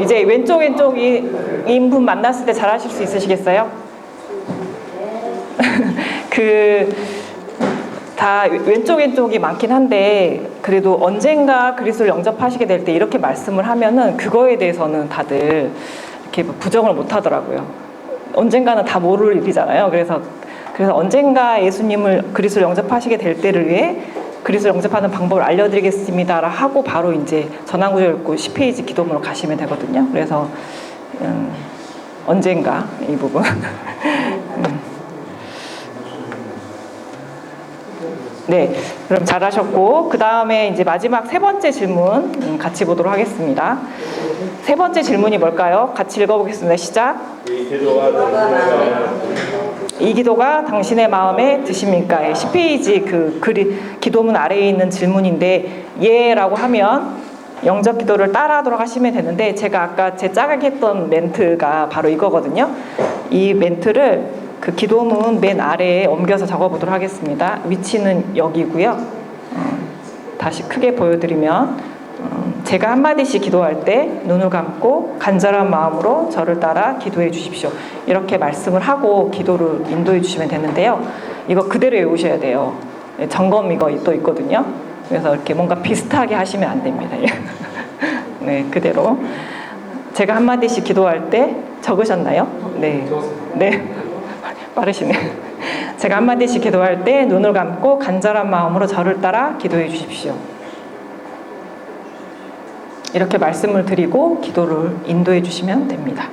이제 왼쪽 인분 만났을 때 잘하실 수 있으시겠어요? 다 왼쪽이 많긴 한데 그래도 언젠가 그리스도를 영접하시게 될 때 이렇게 말씀을 하면은 그거에 대해서는 다들 이렇게 부정을 못 하더라고요. 언젠가는 다 모를 일이잖아요. 그래서 언젠가 예수님을 그리스도를 영접하시게 될 때를 위해 그리스도를 영접하는 방법을 알려드리겠습니다 하고 바로 이제 전환구절 읽고 10페이지 기도문으로 가시면 되거든요. 그래서 언젠가 이 부분 네, 그럼 잘하셨고 그 다음에 이제 마지막 세 번째 질문 같이 보도록 하겠습니다. 세 번째 질문이 뭘까요? 같이 읽어보겠습니다. 시작. 이 기도가 당신의 마음에 드십니까? 10페이지 기도문 아래에 있는 질문인데 예라고 하면 영접 기도를 따라하도록 하시면 되는데 제가 아까 제 짜게 했던 멘트가 바로 이거거든요. 이 멘트를 그 기도문 맨 아래에 옮겨서 적어보도록 하겠습니다. 위치는 여기고요. 다시 크게 보여드리면 제가 한마디씩 기도할 때 눈을 감고 간절한 마음으로 저를 따라 기도해 주십시오. 이렇게 말씀을 하고 기도를 인도해 주시면 되는데요. 이거 그대로 외우셔야 돼요. 점검 이거 또 있거든요. 그래서 이렇게 뭔가 비슷하게 하시면 안 됩니다. 네, 그대로. 제가 한마디씩 기도할 때 적으셨나요? 네. 네. 빠르시네. 제가 한마디씩 기도할 때 눈을 감고 간절한 마음으로 저를 따라 기도해 주십시오. 이렇게 말씀을 드리고 기도를 인도해 주시면 됩니다.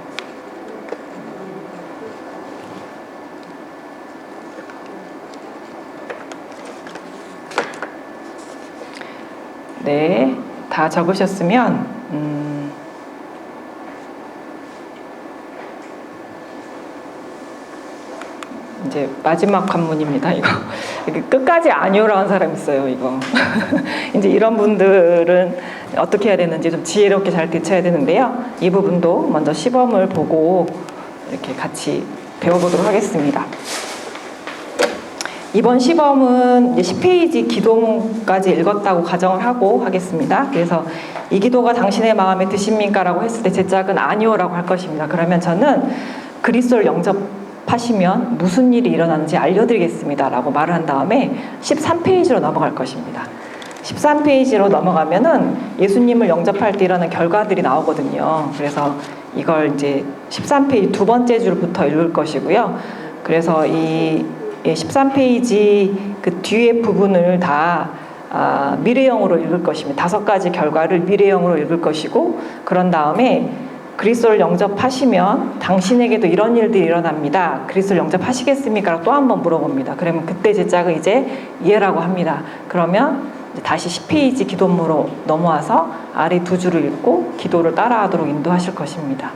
네, 다 적으셨으면 이제 마지막 관문입니다. 이거 끝까지 아니오라는 사람 있어요. 이거 이제 이런 분들은 어떻게 해야 되는지 좀 지혜롭게 잘 대처해야 되는데요. 이 부분도 먼저 시범을 보고 이렇게 같이 배워보도록 하겠습니다. 이번 시범은 이제 10페이지 기도문까지 읽었다고 가정을 하고 하겠습니다. 그래서 이 기도가 당신의 마음에 드십니까? 라고 했을 때 제 짝은 아니오라고 할 것입니다. 그러면 저는 그리스도를 영접하시면 무슨 일이 일어나는지 알려드리겠습니다 라고 말을 한 다음에 13페이지로 넘어갈 것입니다. 13페이지로 넘어가면은 예수님을 영접할 때 일어나는 결과들이 나오거든요. 그래서 이걸 이제 13페이지 두 번째 줄부터 읽을 것이고요. 그래서 이 13페이지 그 뒤에 부분을 다 미래형으로 읽을 것입니다. 5가지 결과를 미래형으로 읽을 것이고 그런 다음에 그리스도를 영접하시면 당신에게도 이런 일들이 일어납니다. 그리스도를 영접하시겠습니까? 또 한 번 물어봅니다. 그러면 그때 제 짝은 이제 예라고 합니다. 그러면 이제 다시 10페이지 기도문으로 넘어와서 아래 두 줄을 읽고 기도를 따라하도록 인도하실 것입니다.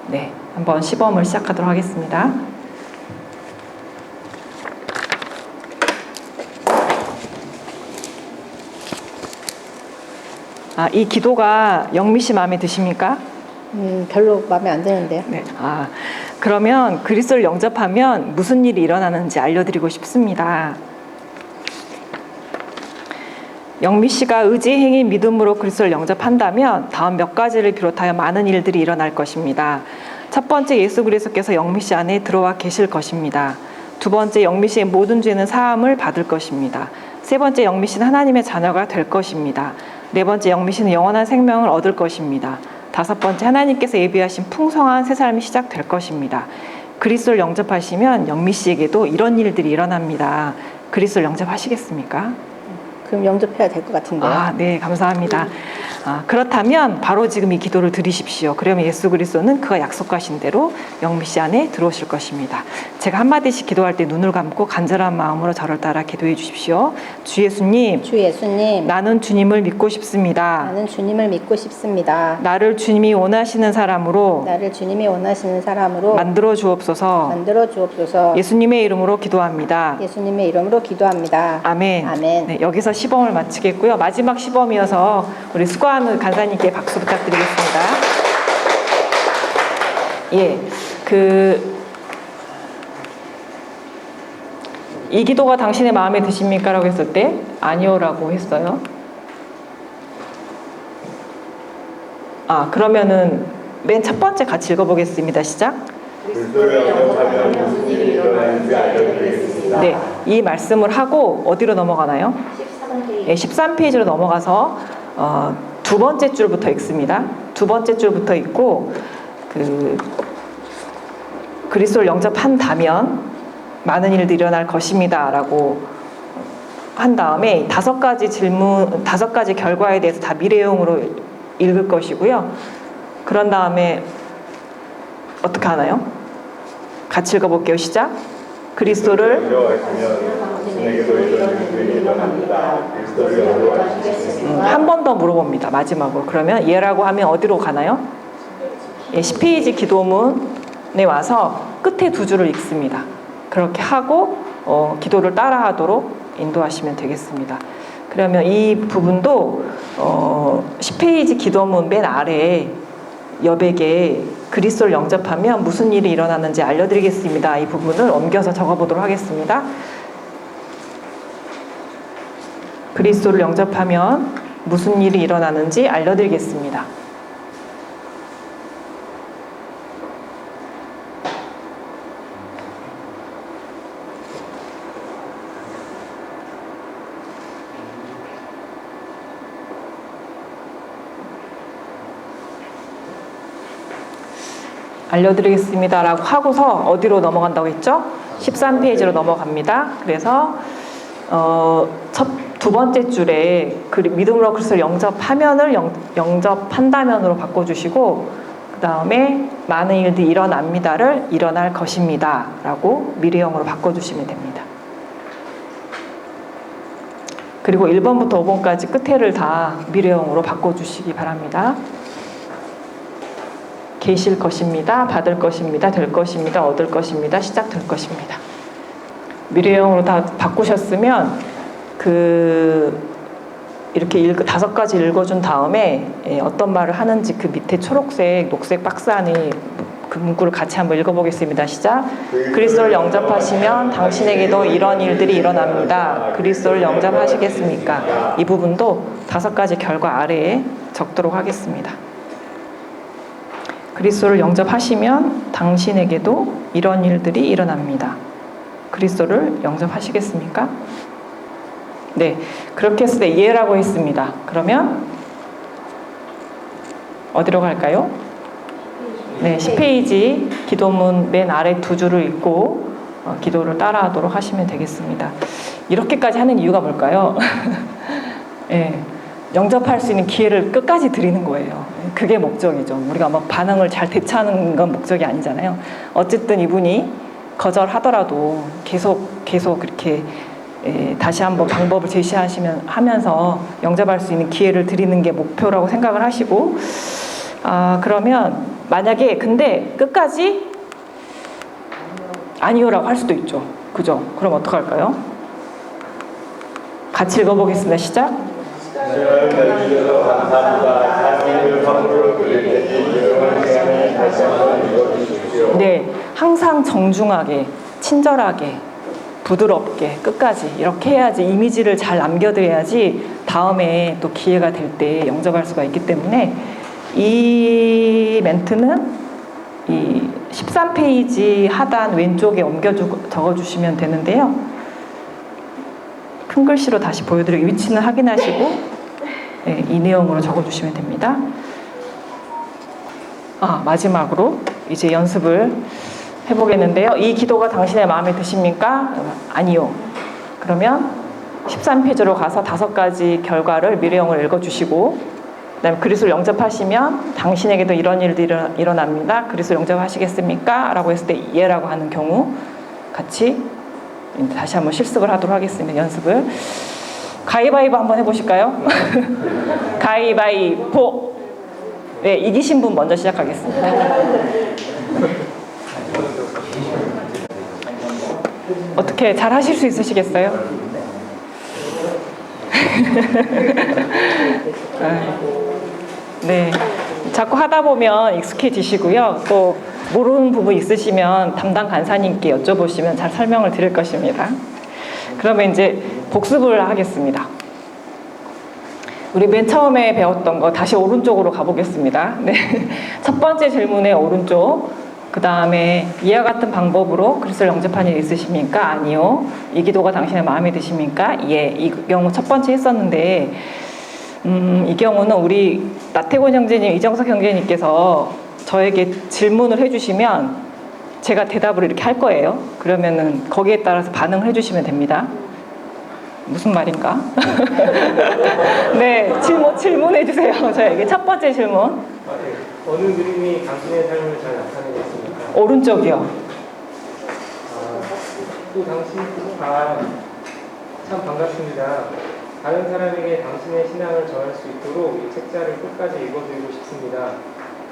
네, 한번 시범을 시작하도록 하겠습니다. 이 기도가 영미 씨 마음에 드십니까? 별로 마음에 안 드는데요. 네. 그러면 그리스도를 영접하면 무슨 일이 일어나는지 알려드리고 싶습니다. 영미 씨가 의지, 행위, 믿음으로 그리스도를 영접한다면 다음 몇 가지를 비롯하여 많은 일들이 일어날 것입니다. 첫 번째, 예수 그리스도께서 영미 씨 안에 들어와 계실 것입니다. 두 번째, 영미 씨의 모든 죄는 사함을 받을 것입니다. 세 번째, 영미 씨는 하나님의 자녀가 될 것입니다. 네 번째, 영미 씨는 영원한 생명을 얻을 것입니다. 다섯 번째, 하나님께서 예비하신 풍성한 새 삶이 시작될 것입니다. 그리스도를 영접하시면 영미 씨에게도 이런 일들이 일어납니다. 그리스도를 영접하시겠습니까? 그럼 영접해야 될 것 같은데요. 아, 네, 감사합니다. 그렇다면 바로 지금 이 기도를 드리십시오. 그러면 예수 그리스도는 그가 약속하신 대로 영미 씨 안에 들어오실 것입니다. 제가 한마디씩 기도할 때 눈을 감고 간절한 마음으로 저를 따라 기도해 주십시오. 주 예수님, 주 예수님, 나는 주님을 믿고 싶습니다. 나는 주님을 믿고 싶습니다. 나를 주님이 원하시는 사람으로 나를 주님이 원하시는 사람으로 만들어 주옵소서. 만들어 주옵소서. 예수님의 이름으로 기도합니다. 예수님의 이름으로 기도합니다. 아멘. 아멘. 네, 여기서 시범을 마치겠고요. 마지막 시범이어서 우리 수고하는 간사님께 박수 부탁드리겠습니다. 예, 이 기도가 당신의 마음에 드십니까? 라고 했을 때 아니요라고 했어요. 그러면은 맨 첫 번째 같이 읽어보겠습니다. 시작. 그리스도를 영접하면 무슨 일이 일어나는지 알려드리겠습니다. 네, 이 말씀을 하고 어디로 넘어가나요? 13페이지로 넘어가서 두 번째 줄부터 읽습니다. 두 번째 줄부터 읽고 그리스도를 영접한다면 많은 일들이 일어날 것입니다 라고 한 다음에 다섯 가지 결과에 대해서 다 미래형으로 읽을 것이고요. 그런 다음에 어떻게 하나요? 같이 읽어볼게요. 시작. 그리스도를 한 번 더 물어봅니다. 마지막으로. 그러면 예라고 하면 어디로 가나요? 10페이지 기도문에 와서 끝에 두 줄을 읽습니다. 그렇게 하고 기도를 따라하도록 인도하시면 되겠습니다. 그러면 이 부분도 10페이지 기도문 맨 아래에 여백에 그리스도를 영접하면 무슨 일이 일어나는지 알려드리겠습니다. 이 부분을 옮겨서 적어보도록 하겠습니다. 그리스도를 영접하면 무슨 일이 일어나는지 알려드리겠습니다. 알려드리겠습니다라고 하고서 어디로 넘어간다고 했죠? 13페이지로 넘어갑니다. 그래서 두 번째 줄에 믿음으로 그리스도를 영접하면을 영접한다면으로 바꿔주시고 그 다음에 많은 일들이 일어납니다를 일어날 것입니다 라고 미래형으로 바꿔주시면 됩니다. 그리고 1번부터 5번까지 끝에를 다 미래형으로 바꿔주시기 바랍니다. 계실 것입니다. 받을 것입니다. 될 것입니다. 얻을 것입니다. 시작될 것입니다. 미래형으로 다 바꾸셨으면 이렇게 다섯 가지 읽어준 다음에 어떤 말을 하는지 그 밑에 초록색, 녹색 박스 안에 그 문구를 같이 한번 읽어보겠습니다. 시작. 그리스도를 영접하시면 당신에게도 이런 일들이 일어납니다. 그리스도를 영접하시겠습니까? 이 부분도 다섯 가지 결과 아래에 적도록 하겠습니다. 그리스도를 영접하시면 당신에게도 이런 일들이 일어납니다. 그리스도를 영접하시겠습니까? 네, 그렇게 했을 때 이해라고 했습니다. 그러면 어디로 갈까요? 네, 10페이지 기도문 맨 아래 두 줄을 읽고 기도를 따라하도록 하시면 되겠습니다. 이렇게까지 하는 이유가 뭘까요? 네, 영접할 수 있는 기회를 끝까지 드리는 거예요. 그게 목적이죠. 우리가 뭐 반응을 잘 대처하는 건 목적이 아니잖아요. 어쨌든 이분이 거절하더라도 계속 이렇게 다시 한번 방법을 제시하면서 영접할 수 있는 기회를 드리는 게 목표라고 생각을 하시고 그러면 만약에 근데 끝까지 아니요라고 할 수도 있죠. 그죠? 그럼 어떡할까요? 같이 읽어보겠습니다. 시작. 네, 항상 정중하게, 친절하게, 부드럽게 끝까지 이렇게 해야지 이미지를 잘 남겨드려야지 다음에 또 기회가 될 때 영접할 수가 있기 때문에 이 멘트는 이 13페이지 하단 왼쪽에 적어주시면 되는데요. 큰 글씨로 다시 보여드리고 위치는 확인하시고 네, 이 내용으로 적어주시면 됩니다. 마지막으로 이제 연습을 해보겠는데요. 이 기도가 당신의 마음에 드십니까? 아니요. 그러면 13페이지로 가서 5가지 결과를 미래형을 읽어주시고 그다음에 그리스도를 영접하시면 당신에게도 이런 일들이 일어납니다. 그리스도를 영접하시겠습니까? 라고 했을 때 예라고 하는 경우 같이 다시 한번 실습을 하도록 하겠습니다. 연습을. 가위바위보 한번 해보실까요? 가위바위보. 네, 이기신 분 먼저 시작하겠습니다. 어떻게 잘 하실 수 있으시겠어요? 네, 자꾸 하다 보면 익숙해지시고요. 또 모르는 부분 있으시면 담당 간사님께 여쭤보시면 잘 설명을 드릴 것입니다. 그러면 이제 복습을 하겠습니다. 우리 맨 처음에 배웠던 거 다시 오른쪽으로 가보겠습니다. 네. 첫 번째 질문에 오른쪽. 그 다음에 이와 같은 방법으로 그리스도를 영접한 일 있으십니까? 아니요. 이 기도가 당신의 마음에 드십니까? 예. 이 경우 첫 번째 했었는데 이 경우는 우리 나태곤 형제님, 이정석 형제님께서 저에게 질문을 해주시면 제가 대답을 이렇게 할 거예요. 그러면은 거기에 따라서 반응을 해주시면 됩니다. 무슨 말인가? 네, 질문해 주세요. 저에게 첫 번째 질문. 어느 그림이 당신의 삶을 잘 나타내겠습니까? 오른쪽이요. 또 당신 참 반갑습니다. 다른 사람에게 당신의 신앙을 전할 수 있도록 이 책자를 끝까지 읽어드리고 싶습니다.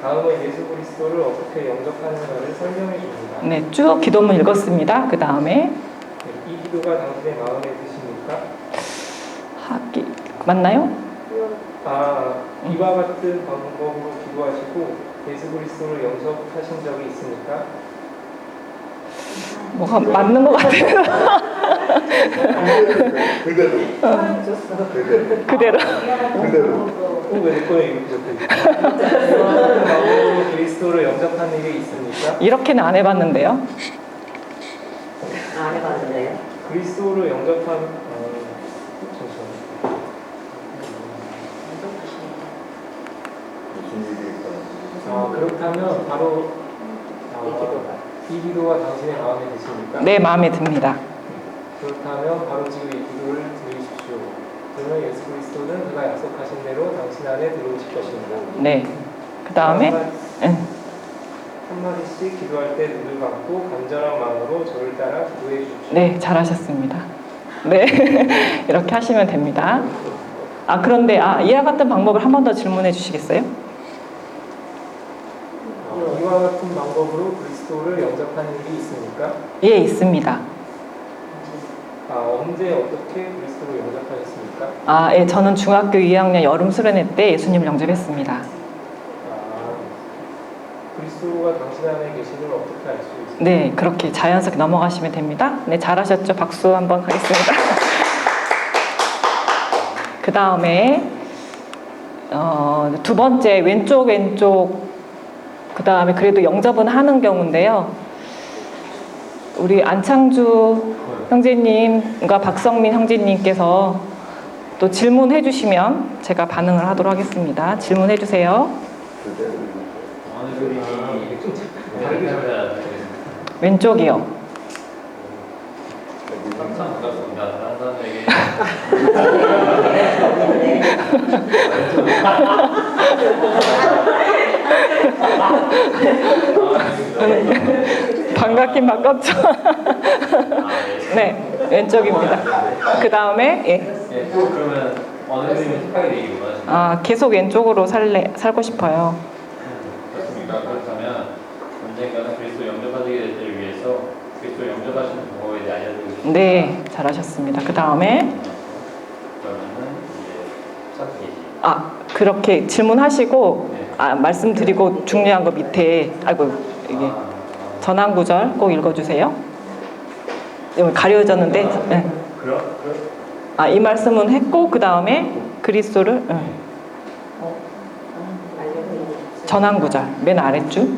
다음은 예수 그리스도를 어떻게 영접하는가를 설명해 줍니다. 네, 쭉 기도문 읽었습니다. 그 다음에 이 기도가 당신의 마음에 드십니까? 맞나요? 이와 같은 방법으로 기도하시고 예수 그리스도를 영접하신 적이 있습니까? 뭐가 맞는 것 같아요. 그대로. 왜 내 거에 이렇게 적혀있어요? 방법으로 그리스도를 영접한 일이 있습니까? 이렇게는 안 해봤는데요. 안 해봤는데요. 그리스도를 영접한 그렇다면 바로 이 기도가 당신의 마음에 드십니까? 네, 마음에 듭니다. 그렇다면 바로 지금 이 기도를 드리십시오. 그러면 예수 그리스도는 그가 약속하신 대로 당신 안에 들어오실 것입니다. 네. 그 다음에 한마디씩 기도할 때 눈을 감고 간절한 마음으로 저를 따라 기도해 주십시오. 네, 잘하셨습니다. 네, 이렇게 하시면 됩니다. 그런데 이와 같은 방법을 한 번 더 질문해 주시겠어요? 이와 같은 방법으로 그리스도를 영접하는 일이 있습니까? 예, 있습니다. 언제 어떻게 그리스도를 영접하셨습니까? 예, 저는 중학교 2학년 여름 수련회 때 예수님을 영접했습니다. 그리스도가 당신 안에 계심을 어떻게 알 수 있습니까? 네, 그렇게 자연스럽게 넘어가시면 됩니다. 네, 잘하셨죠? 박수 한번 가겠습니다. 그 다음에 두 번째 왼쪽 그 다음에 그래도 영접은 하는 경우인데요. 우리 안창주 형제님과 박성민 형제님께서 또 질문해 주시면 제가 반응을 하도록 하겠습니다. 질문해 주세요. 왼쪽이요. 반갑긴 반갑죠. 네, 왼쪽입니다. 그 다음에 그러면 어느 그림이 착하게 되기 원하십니까? 계속 왼쪽으로 살고 싶어요. 그렇습니까? 그렇다면 언젠가는 그리스도 영접하시게 될 때를 위해서 그리스도 영접하시는 방법에 대해 알려드리고 싶습니다. 네, 잘하셨습니다. 그 다음에 그러면은 이제 13페이지. 그렇게 질문하시고 말씀드리고 중요한 거 밑에 이게 전환 구절 꼭 읽어주세요. 여기 가려졌는데 이 말씀은 했고 그 다음에 그리스도를 전환 구절 맨 아래줄.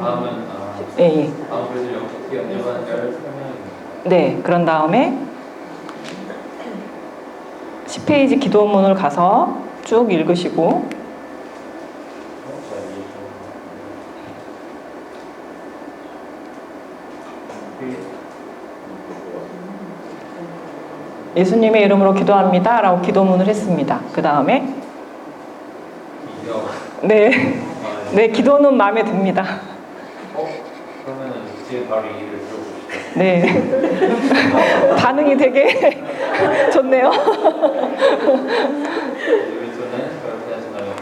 다음은 예. 그래서 어떻게 영접하는가를 설명해 줍니다. 네, 그런 다음에 20페이지 기도문을 가서 쭉 읽으시고 예수님의 이름으로 기도합니다 라고 기도문을 했습니다. 그 다음에 네, 네 기도는 마음에 듭니다. 그러면은 지금 바로 이 일을 들어보시죠. 네 반응이 되게 좋네요. 여기서는 그렇게 하시나요?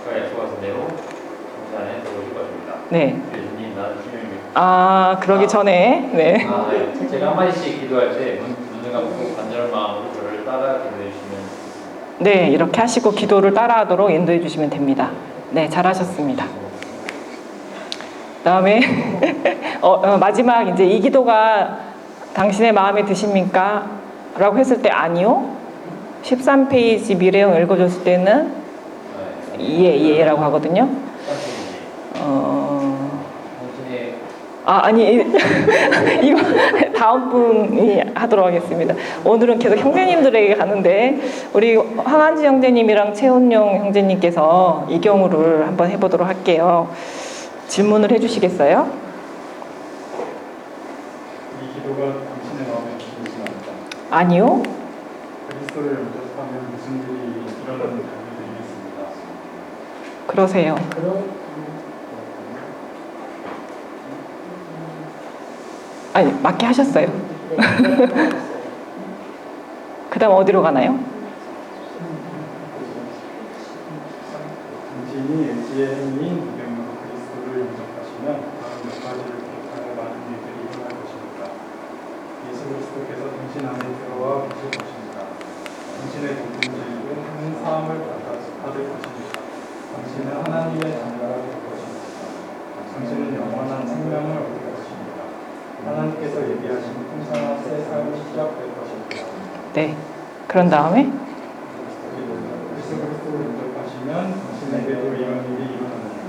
그가 약속하신 대로 정시 안에 들어오실 것입니다. 네. 예수님 나는 주님입니다. 아 그러기 전에 네. 네. 제가 한마디씩 기도할 때 눈을 감고 간절한 마음으로 저를 따라 기도해 주시면 네 이렇게 하시고 기도를 따라하도록 인도해 주시면 됩니다. 네 잘하셨습니다. 그다음에 마지막 이제 이 기도가 당신의 마음에 드십니까? 라고 했을 때 아니요. 13페이지 미래형 읽어줬을 때는 예라고 하거든요. 아니 이거 다음 분이 하도록 하겠습니다. 오늘은 계속 형제님들에게 가는데 우리 황한지 형제님이랑 최훈용 형제님께서 이 경우를 한번 해보도록 할게요. 질문을 해주시겠어요? 이 기도가 당신의 마음에 드시지 않다. 아니요. 그리스도를 영접하면 무슨 일이 일어나는 단계들이 있습니다. 그러세요. 아니 맞게 하셨어요. 그 다음 어디로 가나요? 당신이 의지의 행위인 무병으로 그리스도를 영접하시면 다음 몇 가지를 기록하여 많은 일들이 일어날 것입니다. 예수 그리스도께서 당신 안에 들어와 계실 것입니다. 당신의 모든 질고 한 사함을 받을 것입니다. 당신은 하나님의 자녀가 될 것입니다. 당신은 영원한 생명을 얻을 것입니다. 하나님께서 얘기하신 풍성한 새 삶이 시작될 것입니다. 네. 그런 다음에 예수 그리스도를 영접하시면 당신에게도 이런 일이 일어납니다.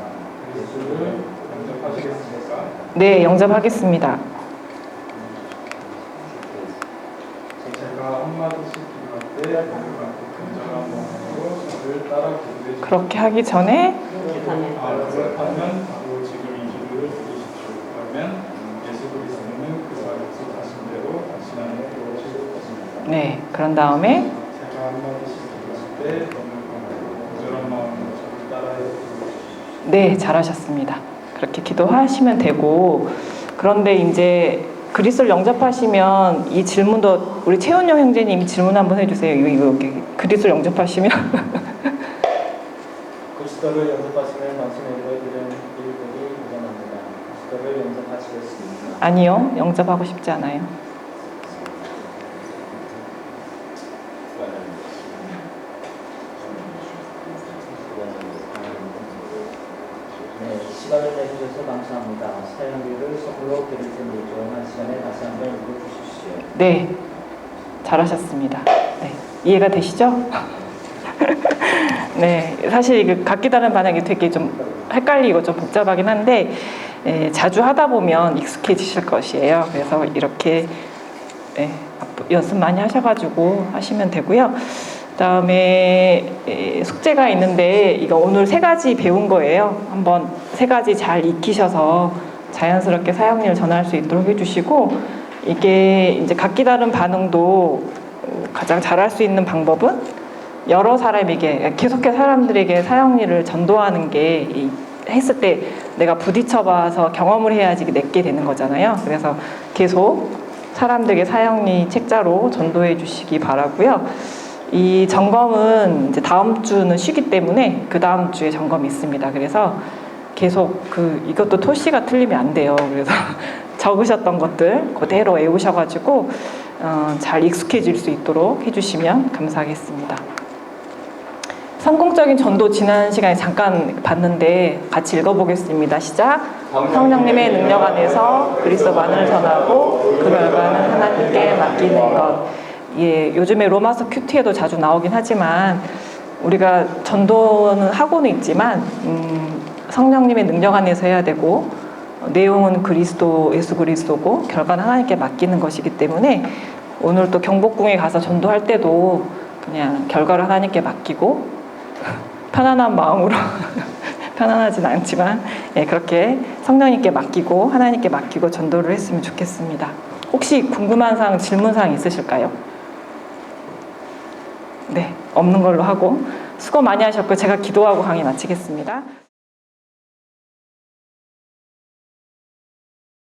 그리스도를 영접하시겠습니까? 네 영접하겠습니다. 제가 한마디씩 기도할 때 간절한 마음으로 저를 따라 기도해 주십시오. 그렇게 하기 전에 그렇다면 바로 지금 이 기도를 드리십시오. 그러면 예수 그리스도는 그가 약속하신 대로 당신 안에 들어오실 것입니다. 네 그런 다음에 제가 한마디씩 기도할 때 간절한 마음으로 저를 따라해 주십시오. 네 잘하셨습니다. 그렇게 기도하시면 되고 그런데 이제 그리스도를 영접하시면 이 질문도 우리 최은영 형제님이 질문 한번 해주세요. 여기 그리스도를 영접하시면 그리스도를 영접하시면 당신에게 이런 일들이 일어납니다. 그리스도를 영접하시겠습니다. 아니요 영접하고 싶지 않아요. 네, 시간을 내주셔서 감사합니다. 사용료를 선물로 드릴 텐데 조용한 시간에 다시 한번 읽어주십시오. 네 잘하셨습니다. 네 이해가 되시죠? 네 사실 이게 각기 다른 반응이 되게 좀 헷갈리고 좀 복잡하긴 한데 자주 하다 보면 익숙해지실 것이에요. 그래서 이렇게 연습 많이 하셔가지고 하시면 되고요. 그다음에 숙제가 있는데 이거 오늘 3가지 배운 거예요. 한번 3가지 잘 익히셔서 자연스럽게 사용률 전할 수 있도록 해주시고 이게 이제 각기 다른 반응도 가장 잘할 수 있는 방법은 여러 사람에게 계속해서 사람들에게 사용률을 전도하는 게 했을 때 내가 부딪혀봐서 경험을 해야지 내게 되는 거잖아요. 그래서 계속 사람들에게 사용리 책자로 전도해 주시기 바라고요. 이 점검은 이제 다음 주는 쉬기 때문에 그 다음 주에 점검이 있습니다. 그래서 계속 이것도 토시가 틀리면 안 돼요. 그래서 적으셨던 것들 그대로 외우셔가지고 잘 익숙해질 수 있도록 해주시면 감사하겠습니다. 성공적인 전도 지난 시간에 잠깐 봤는데 같이 읽어보겠습니다. 시작. 성령님의 능력 안에서 그리스도만을 전하고 그 결과는 하나님께 맡기는 것. 예, 요즘에 로마서 큐티에도 자주 나오긴 하지만 우리가 전도는 하고는 있지만 성령님의 능력 안에서 해야 되고 내용은 예수 그리스도고 결과는 하나님께 맡기는 것이기 때문에 오늘 또 경복궁에 가서 전도할 때도 그냥 결과를 하나님께 맡기고 편안한 마음으로 편안하진 않지만 예, 그렇게 성령님께 맡기고 하나님께 맡기고 전도를 했으면 좋겠습니다. 혹시 궁금한 사항, 질문 사항 있으실까요? 네, 없는 걸로 하고 수고 많이 하셨고 제가 기도하고 강의 마치겠습니다.